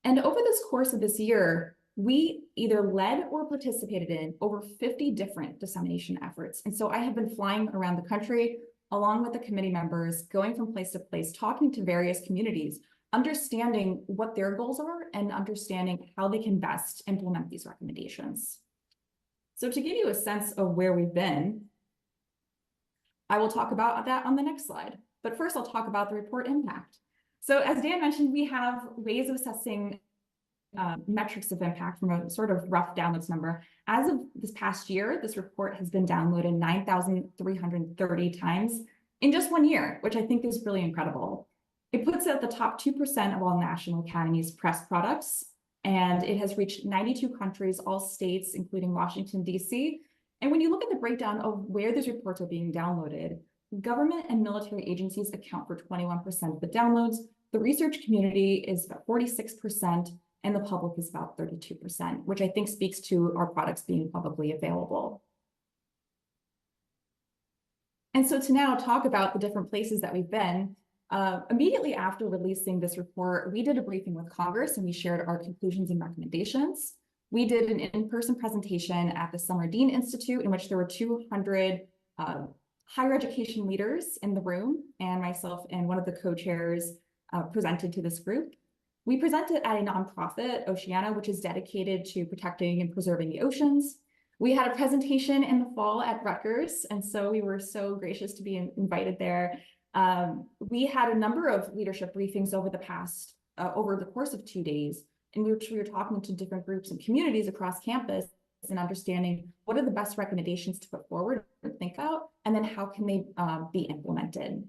And over this course of this year, we either led or participated in over 50 different dissemination efforts. And so I have been flying around the country along with the committee members, going from place to place, talking to various communities, understanding what their goals are and understanding how they can best implement these recommendations. So to give you a sense of where we've been, I will talk about that on the next slide. But first, I'll talk about the report impact. So as Dan mentioned, we have ways of assessing metrics of impact from a sort of rough downloads number. As of this past year, this report has been downloaded 9,330 times in just 1 year, which I think is really incredible. It puts it at the top 2% of all National Academies press products, and it has reached 92 countries, all states, including Washington, D.C. And when you look at the breakdown of where these reports are being downloaded, government and military agencies account for 21% of the downloads, the research community is about 46%, and the public is about 32%, which I think speaks to our products being publicly available. And so to now talk about the different places that we've been, immediately after releasing this report, we did a briefing with Congress and we shared our conclusions and recommendations. We did an in-person presentation at the Summer Dean Institute in which there were 200 higher education leaders in the room, and myself and one of the co-chairs presented to this group. We presented at a nonprofit, Oceana, which is dedicated to protecting and preserving the oceans. We had a presentation in the fall at Rutgers, and so we were so gracious to be invited there. We had a number of leadership briefings over the course of 2 days, in which we were talking to different groups and communities across campus and understanding what are the best recommendations to put forward or think out, and then how can they be implemented.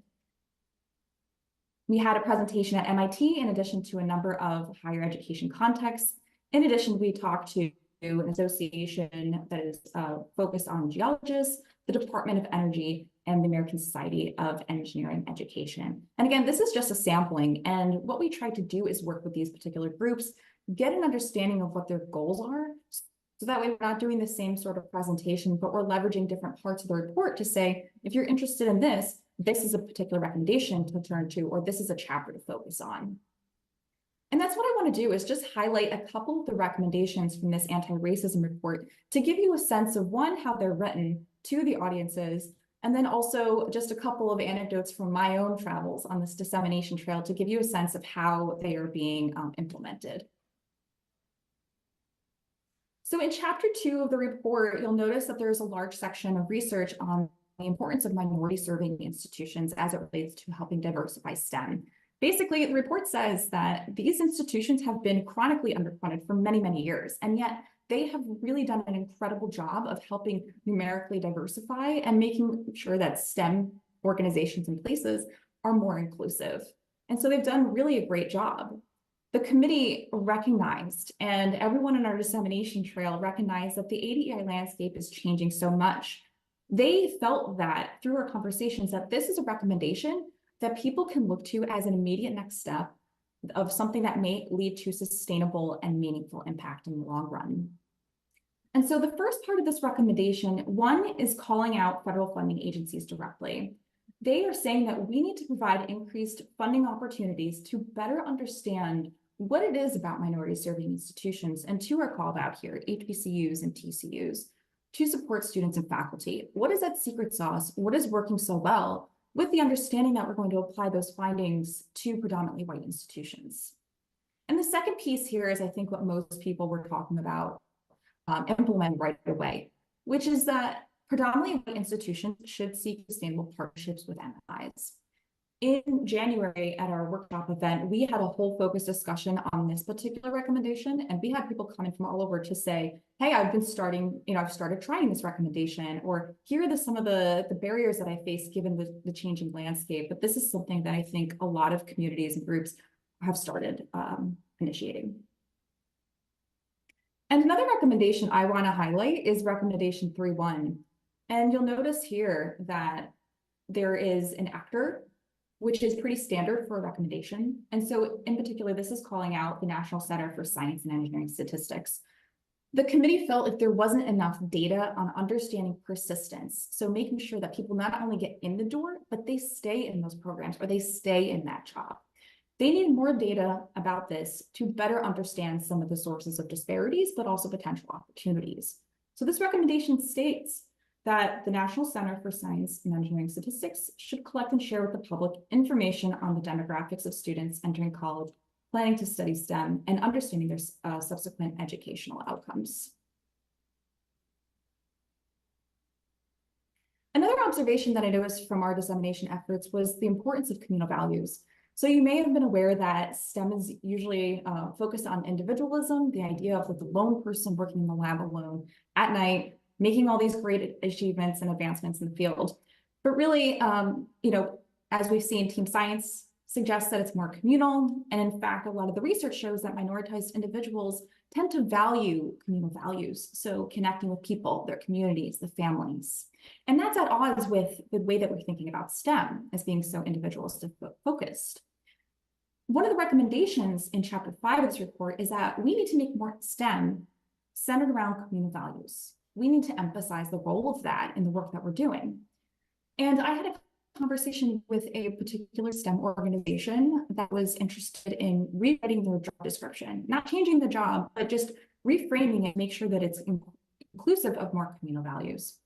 We had a presentation at MIT in addition to a number of higher education contexts. In addition, we talked to an association that is focused on geologists, the Department of Energy, and the American Society of Engineering Education. And again, this is just a sampling. And what we try to do is work with these particular groups, get an understanding of what their goals are. So that way we're not doing the same sort of presentation, but we're leveraging different parts of the report to say, if you're interested in this, this is a particular recommendation to turn to, or this is a chapter to focus on. And that's what I want to do, is just highlight a couple of the recommendations from this anti-racism report to give you a sense of, one, how they're written to the audiences, and then also just a couple of anecdotes from my own travels on this dissemination trail to give you a sense of how they are being implemented. So in chapter 2 of the report, you'll notice that there's a large section of research on the importance of minority serving institutions as it relates to helping diversify STEM. Basically, the report says that these institutions have been chronically underfunded for many, many years, and yet they have really done an incredible job of helping numerically diversify and making sure that STEM organizations and places are more inclusive. And so they've done really a great job. The committee recognized, and everyone in our dissemination trail recognized, that the ADEI landscape is changing so much. They felt that through our conversations that this is a recommendation that people can look to as an immediate next step of something that may lead to sustainable and meaningful impact in the long run. And so the first part of this recommendation, one, is calling out federal funding agencies directly. They are saying that we need to provide increased funding opportunities to better understand what it is about minority serving institutions, and two are called out here, HBCUs and TCUs, to support students and faculty. What is that secret sauce? What is working so well? With the understanding that we're going to apply those findings to predominantly white institutions. And the second piece here is, I think, what most people were talking about implementing right away, which is that predominantly white institutions should seek sustainable partnerships with MFIs. In January at our workshop event, we had a whole focus discussion on this particular recommendation, and we had people coming from all over to say, hey, I've started trying this recommendation, or here are some of the barriers that I face given the changing landscape. But this is something that I think a lot of communities and groups have started initiating. And another recommendation I want to highlight is recommendation 3.1. And you'll notice here that there is an actor, which is pretty standard for a recommendation. And so in particular, this is calling out the National Center for Science and Engineering Statistics. The committee felt if there wasn't enough data on understanding persistence, so making sure that people not only get in the door, but they stay in those programs or they stay in that job. They need more data about this to better understand some of the sources of disparities, but also potential opportunities. So this recommendation states that the National Center for Science and Engineering Statistics should collect and share with the public information on the demographics of students entering college, planning to study STEM, and understanding their subsequent educational outcomes. Another observation that I noticed from our dissemination efforts was the importance of communal values. So you may have been aware that STEM is usually focused on individualism, the idea of the lone person working in the lab alone at night, making all these great achievements and advancements in the field. But really, as we've seen, team science suggests that it's more communal. And in fact, a lot of the research shows that minoritized individuals tend to value communal values. So connecting with people, their communities, the families. And that's at odds with the way that we're thinking about STEM as being so individualistic focused. One of the recommendations in chapter 5 of this report is that we need to make more STEM centered around communal values. We need to emphasize the role of that in the work that we're doing. And I had a conversation with a particular STEM organization that was interested in rewriting their job description, not changing the job, but just reframing it, make sure that it's inclusive of more communal values.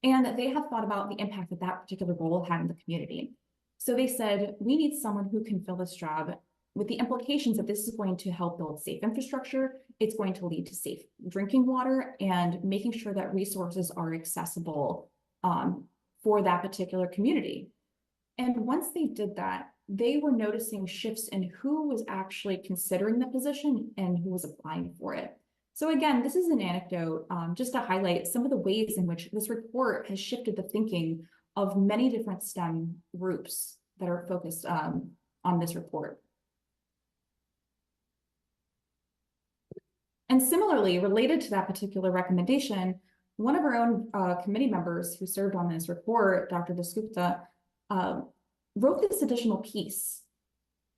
And they have thought about the impact that that particular role had in the community. So they said, we need someone who can fill this job with the implications that this is going to help build safe infrastructure, it's going to lead to safe drinking water, and making sure that resources are accessible for that particular community. And once they did that, they were noticing shifts in who was actually considering the position and who was applying for it. So again, this is an anecdote just to highlight some of the ways in which this report has shifted the thinking of many different STEM groups that are focused on this report. And similarly, related to that particular recommendation, one of our own committee members who served on this report, Dr. Dasgupta, wrote this additional piece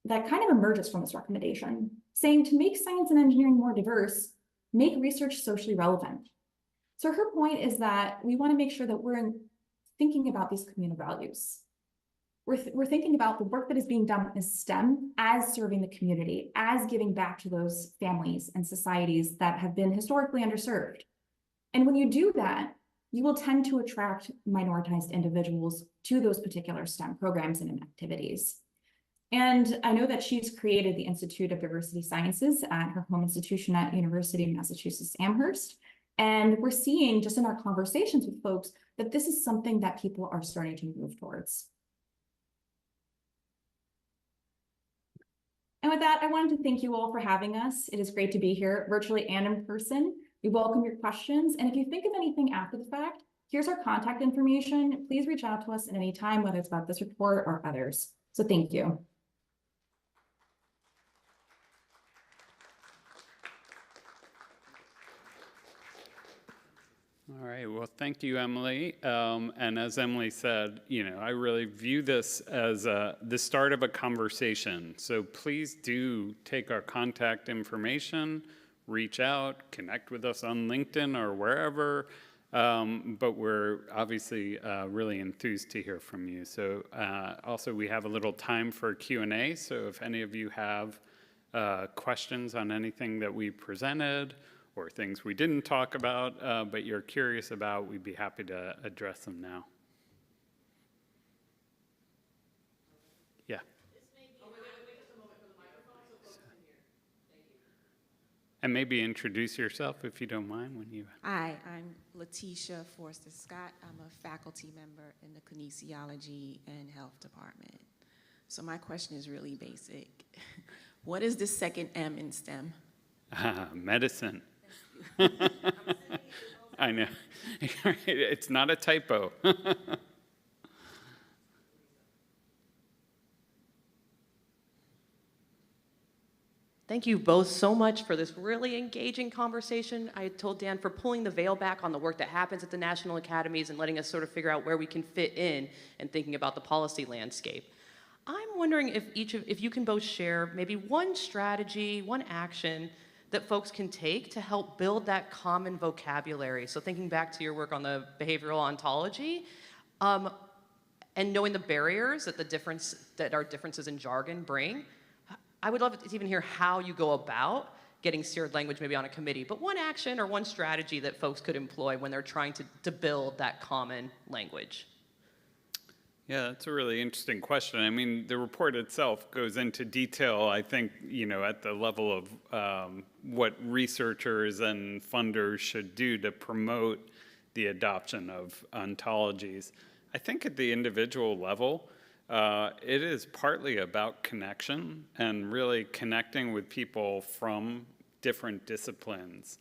that kind of emerges from this recommendation. saying to make science and engineering more diverse, make research socially relevant. So her point is that we want to make sure that we're thinking about these communal values. We're thinking about the work that is being done in STEM as serving the community, as giving back to those families and societies that have been historically underserved. And when you do that, you will tend to attract minoritized individuals to those particular STEM programs and activities. And I know that she's created the Institute of Diversity Sciences at her home institution at University of Massachusetts Amherst. And we're seeing just in our conversations with folks that this is something that people are starting to move towards. And with that, I wanted to thank you all for having us. It is great to be here virtually and in person. We welcome your questions. And if you think of anything after the fact, here's our contact information. Please reach out to us at any time, whether it's about this report or others. So thank you. All right, well, thank you, Emily. And as Emily said, I really view this as the start of a conversation. So please do take our contact information, reach out, connect with us on LinkedIn or wherever. But we're obviously really enthused to hear from you. So also we have a little time for Q&A. So if any of you have questions on anything that we presented, or things we didn't talk about, but you're curious about, we'd be happy to address them now. Yeah. And maybe introduce yourself if you don't mind when you. Hi, I'm Letitia Forster Scott. I'm a faculty member in the kinesiology and health department. So my question is really basic. What is the second M in STEM? Medicine. I know. It's not a typo. Thank you both so much for this really engaging conversation. I told Dan for pulling the veil back on the work that happens at the national academies and letting us sort of figure out where we can fit in and thinking about the policy landscape. I'm wondering if you can both share maybe one strategy, one action that folks can take to help build that common vocabulary. So thinking back to your work on the behavioral ontology, and knowing the barriers that our differences in jargon bring, I would love to even hear how you go about getting shared language maybe on a committee, but one action or one strategy that folks could employ when they're trying to build that common language. Yeah, that's a really interesting question. I mean, the report itself goes into detail, I think, at the level of what researchers and funders should do to promote the adoption of ontologies. I think at the individual level, it is partly about connection and really connecting with people from different disciplines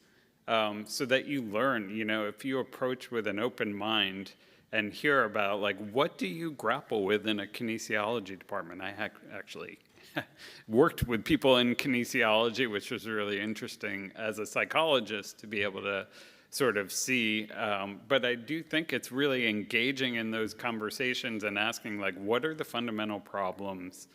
so that you learn, if you approach with an open mind and hear about, what do you grapple with in a kinesiology department? I actually worked with people in kinesiology, which was really interesting as a psychologist to be able to sort of see. But I do think it's really engaging in those conversations and asking, what are the fundamental problems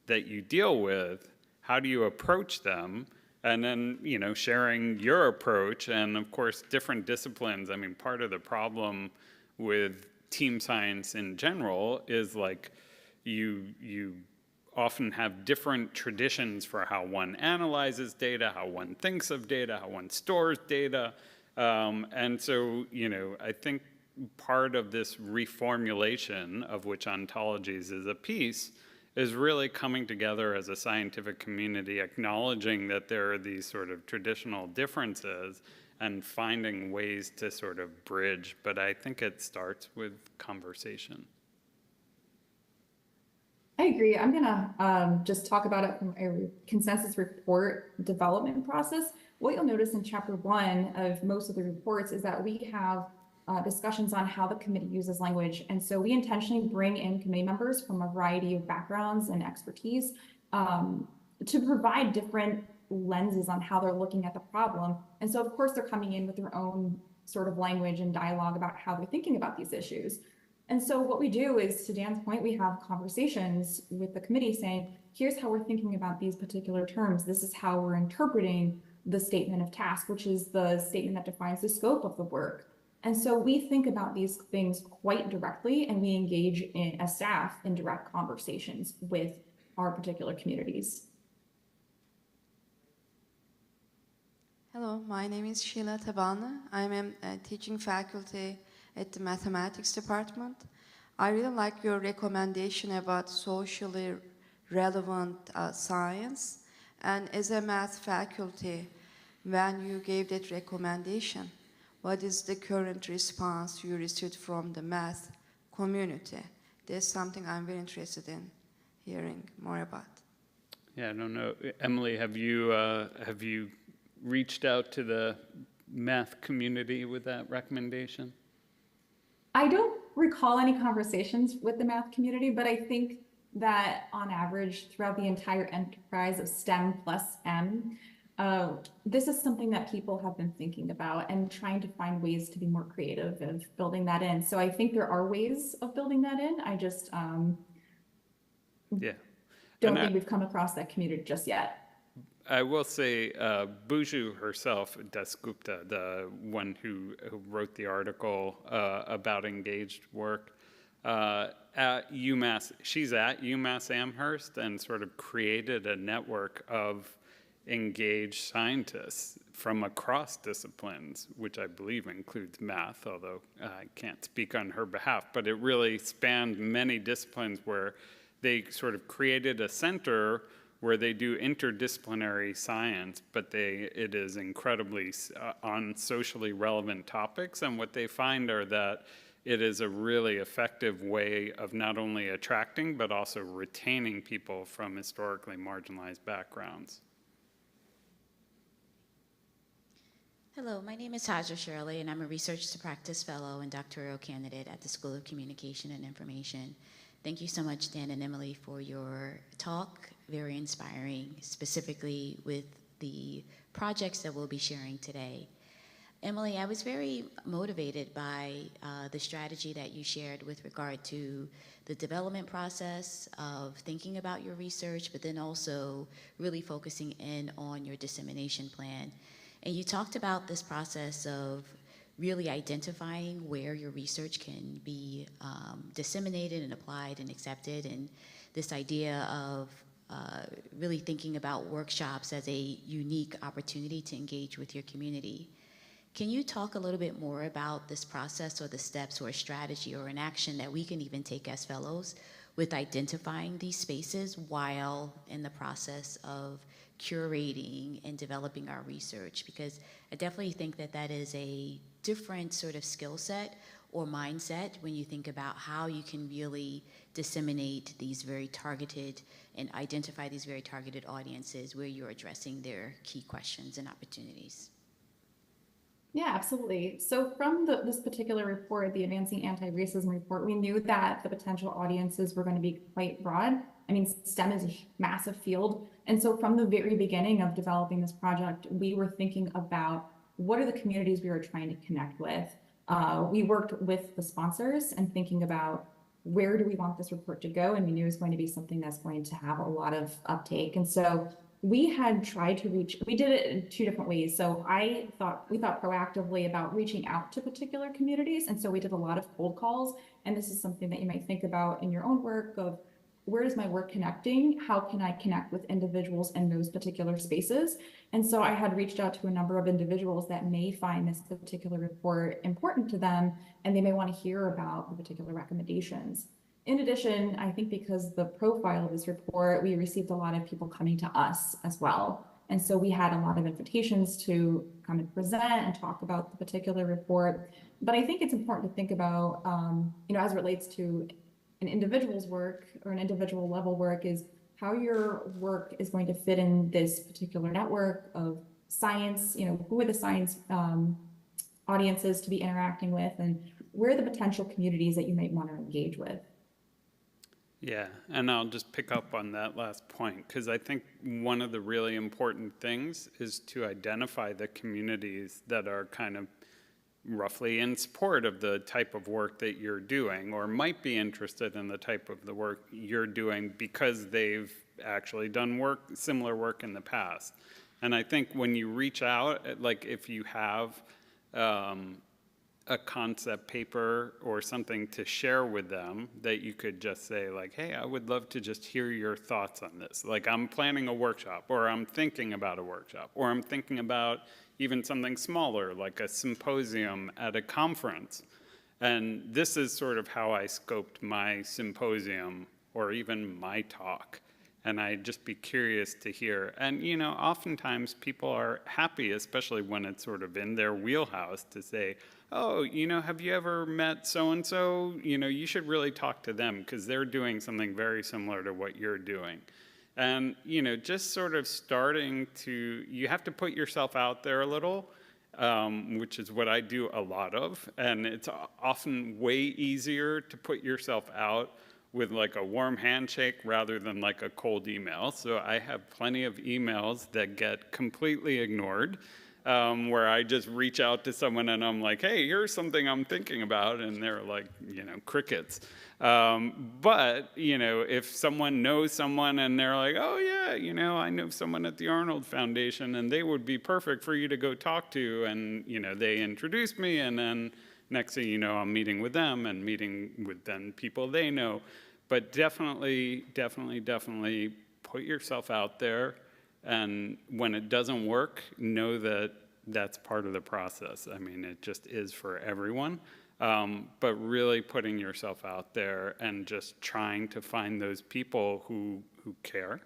that you deal with? How do you approach them? And then, sharing your approach. And of course, different disciplines. I mean, part of the problem with team science in general is you often have different traditions for how one analyzes data, how one thinks of data, how one stores data. And so, I think part of this reformulation, of which ontologies is a piece, is really coming together as a scientific community, acknowledging that there are these sort of traditional differences and finding ways to sort of bridge. But I think it starts with conversation. I agree. I'm gonna just talk about it from a consensus report development process. What you'll notice in chapter 1 of most of the reports is that we have discussions on how the committee uses language. And so we intentionally bring in committee members from a variety of backgrounds and expertise to provide different lenses on how they're looking at the problem. And so of course they're coming in with their own sort of language and dialogue about how they're thinking about these issues. And so what we do is, to Dan's point, we have conversations with the committee saying, here's how we're thinking about these particular terms. This is how we're interpreting the statement of task, which is the statement that defines the scope of the work. And so we think about these things quite directly, and we engage as staff in direct conversations with our particular communities. Hello, my name is Sheila Tabanlı. I'm a teaching faculty at the mathematics department. I really like your recommendation about socially relevant science. And as a math faculty, when you gave that recommendation, what is the current response you received from the math community? That's something I'm very interested in hearing more about. Yeah, I don't know. Emily, have you reached out to the math community with that recommendation? I don't recall any conversations with the math community, but I think that on average, throughout the entire enterprise of STEM plus M, this is something that people have been thinking about and trying to find ways to be more creative of building that in. So I think there are ways of building that in. I just don't think we've come across that community just yet. I will say, Buju herself, Dasgupta, the one who wrote the article about engaged work, at UMass, she's at UMass Amherst and sort of created a network of engaged scientists from across disciplines, which I believe includes math, although I can't speak on her behalf, but it really spanned many disciplines where they sort of created a center where they do interdisciplinary science, but it is incredibly on socially relevant topics. And what they find are that it is a really effective way of not only attracting, but also retaining people from historically marginalized backgrounds. Hello, my name is Haja Shirley, and I'm a Research2Practice Fellow and Doctoral Candidate at the School of Communication and Information. Thank you so much, Dan and Emily, for your talk. Very inspiring, specifically with the projects that we'll be sharing today. Emily, I was very motivated by the strategy that you shared with regard to the development process of thinking about your research, but then also really focusing in on your dissemination plan. And you talked about this process of really identifying where your research can be disseminated and applied and accepted, and this idea of really thinking about workshops as a unique opportunity to engage with your community. Can you talk a little bit more about this process or the steps or a strategy or an action that we can even take as fellows with identifying these spaces while in the process of curating and developing our research? Because I definitely think that that is a different sort of skill set or mindset when you think about how you can really disseminate these very targeted and identify these very targeted audiences where you're addressing their key questions and opportunities. Yeah, absolutely. So from this particular report, the Advancing Anti-Racism report, we knew that the potential audiences were going to be quite broad. I mean, STEM is a massive field. And so from the very beginning of developing this project, we were thinking about what are the communities we were trying to connect with. We worked with the sponsors and thinking about where do we want this report to go? And we knew it was going to be something that's going to have a lot of uptake. And so we had tried to reach, we did it in two different ways. So we thought proactively about reaching out to particular communities. And so we did a lot of cold calls. And this is something that you might think about in your own work of where is my work connecting? How can I connect with individuals in those particular spaces? And so I had reached out to a number of individuals that may find this particular report important to them, and they may want to hear about the particular recommendations. In addition, I think because the profile of this report, we received a lot of people coming to us as well. And so we had a lot of invitations to come and present and talk about the particular report. But I think it's important to think about, as it relates to an individual's work or an individual level work, is how your work is going to fit in this particular network of science, who are the science audiences to be interacting with, and where are the potential communities that you might want to engage with. Yeah, and I'll just pick up on that last point, because I think one of the really important things is to identify the communities that are kind of roughly in support of the type of work that you're doing, or might be interested in the type of the work you're doing because they've actually done similar work in the past. And I think when you reach out, like if you have a concept paper or something to share with them, that you could just say like, hey, I would love to just hear your thoughts on this. Like, I'm planning a workshop, or I'm thinking about a workshop, or I'm thinking about even something smaller, like a symposium at a conference. And this is sort of how I scoped my symposium, or even my talk. And I'd just be curious to hear. And, you know, oftentimes people are happy, especially when it's sort of in their wheelhouse, to say, oh, you know, have you ever met so-and-so? You know, you should really talk to them because they're doing something very similar to what you're doing. And, you know, just sort of starting to, you have to put yourself out there a little, which is what I do a lot of. And it's often way easier to put yourself out with like a warm handshake rather than like a cold email. So I have plenty of emails that get completely ignored, where I just reach out to someone and I'm like, hey, here's something I'm thinking about, and they're like, you know, crickets. But, you know, if someone knows someone and they're like, oh yeah, you know, I know someone at the Arnold Foundation and they would be perfect for you to go talk to, and, you know, they introduced me, and then next thing you know, I'm meeting with them and meeting with then people they know. But definitely put yourself out there. And when it doesn't work, know that that's part of the process. I mean, it just is for everyone. But really putting yourself out there and just trying to find those people who care.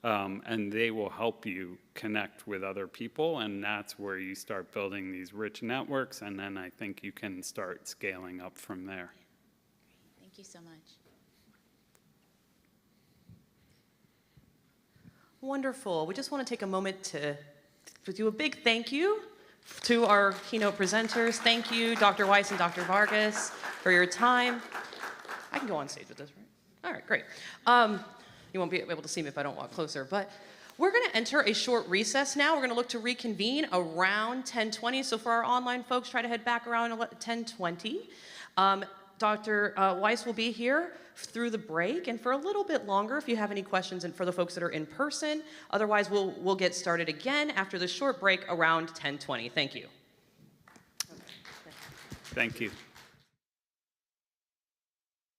And they will help you connect with other people. And that's where you start building these rich networks. And then I think you can start scaling up from there. Thank you so much. Wonderful. We just want to take a moment to do a big thank you to our keynote presenters. Thank you, Dr. Weiss and Dr. Vargas, for your time. I can go on stage with this, right? All right, great. You won't be able to see me if I don't walk closer, but we're going to enter a short recess now. We're going to look to reconvene around 10:20. So for our online folks, try to head back around 10:20. Dr. Weiss will be here through the break and for a little bit longer if you have any questions, and for the folks that are in person. Otherwise, we'll get started again after this short break around 10:20. Thank you. Thank you.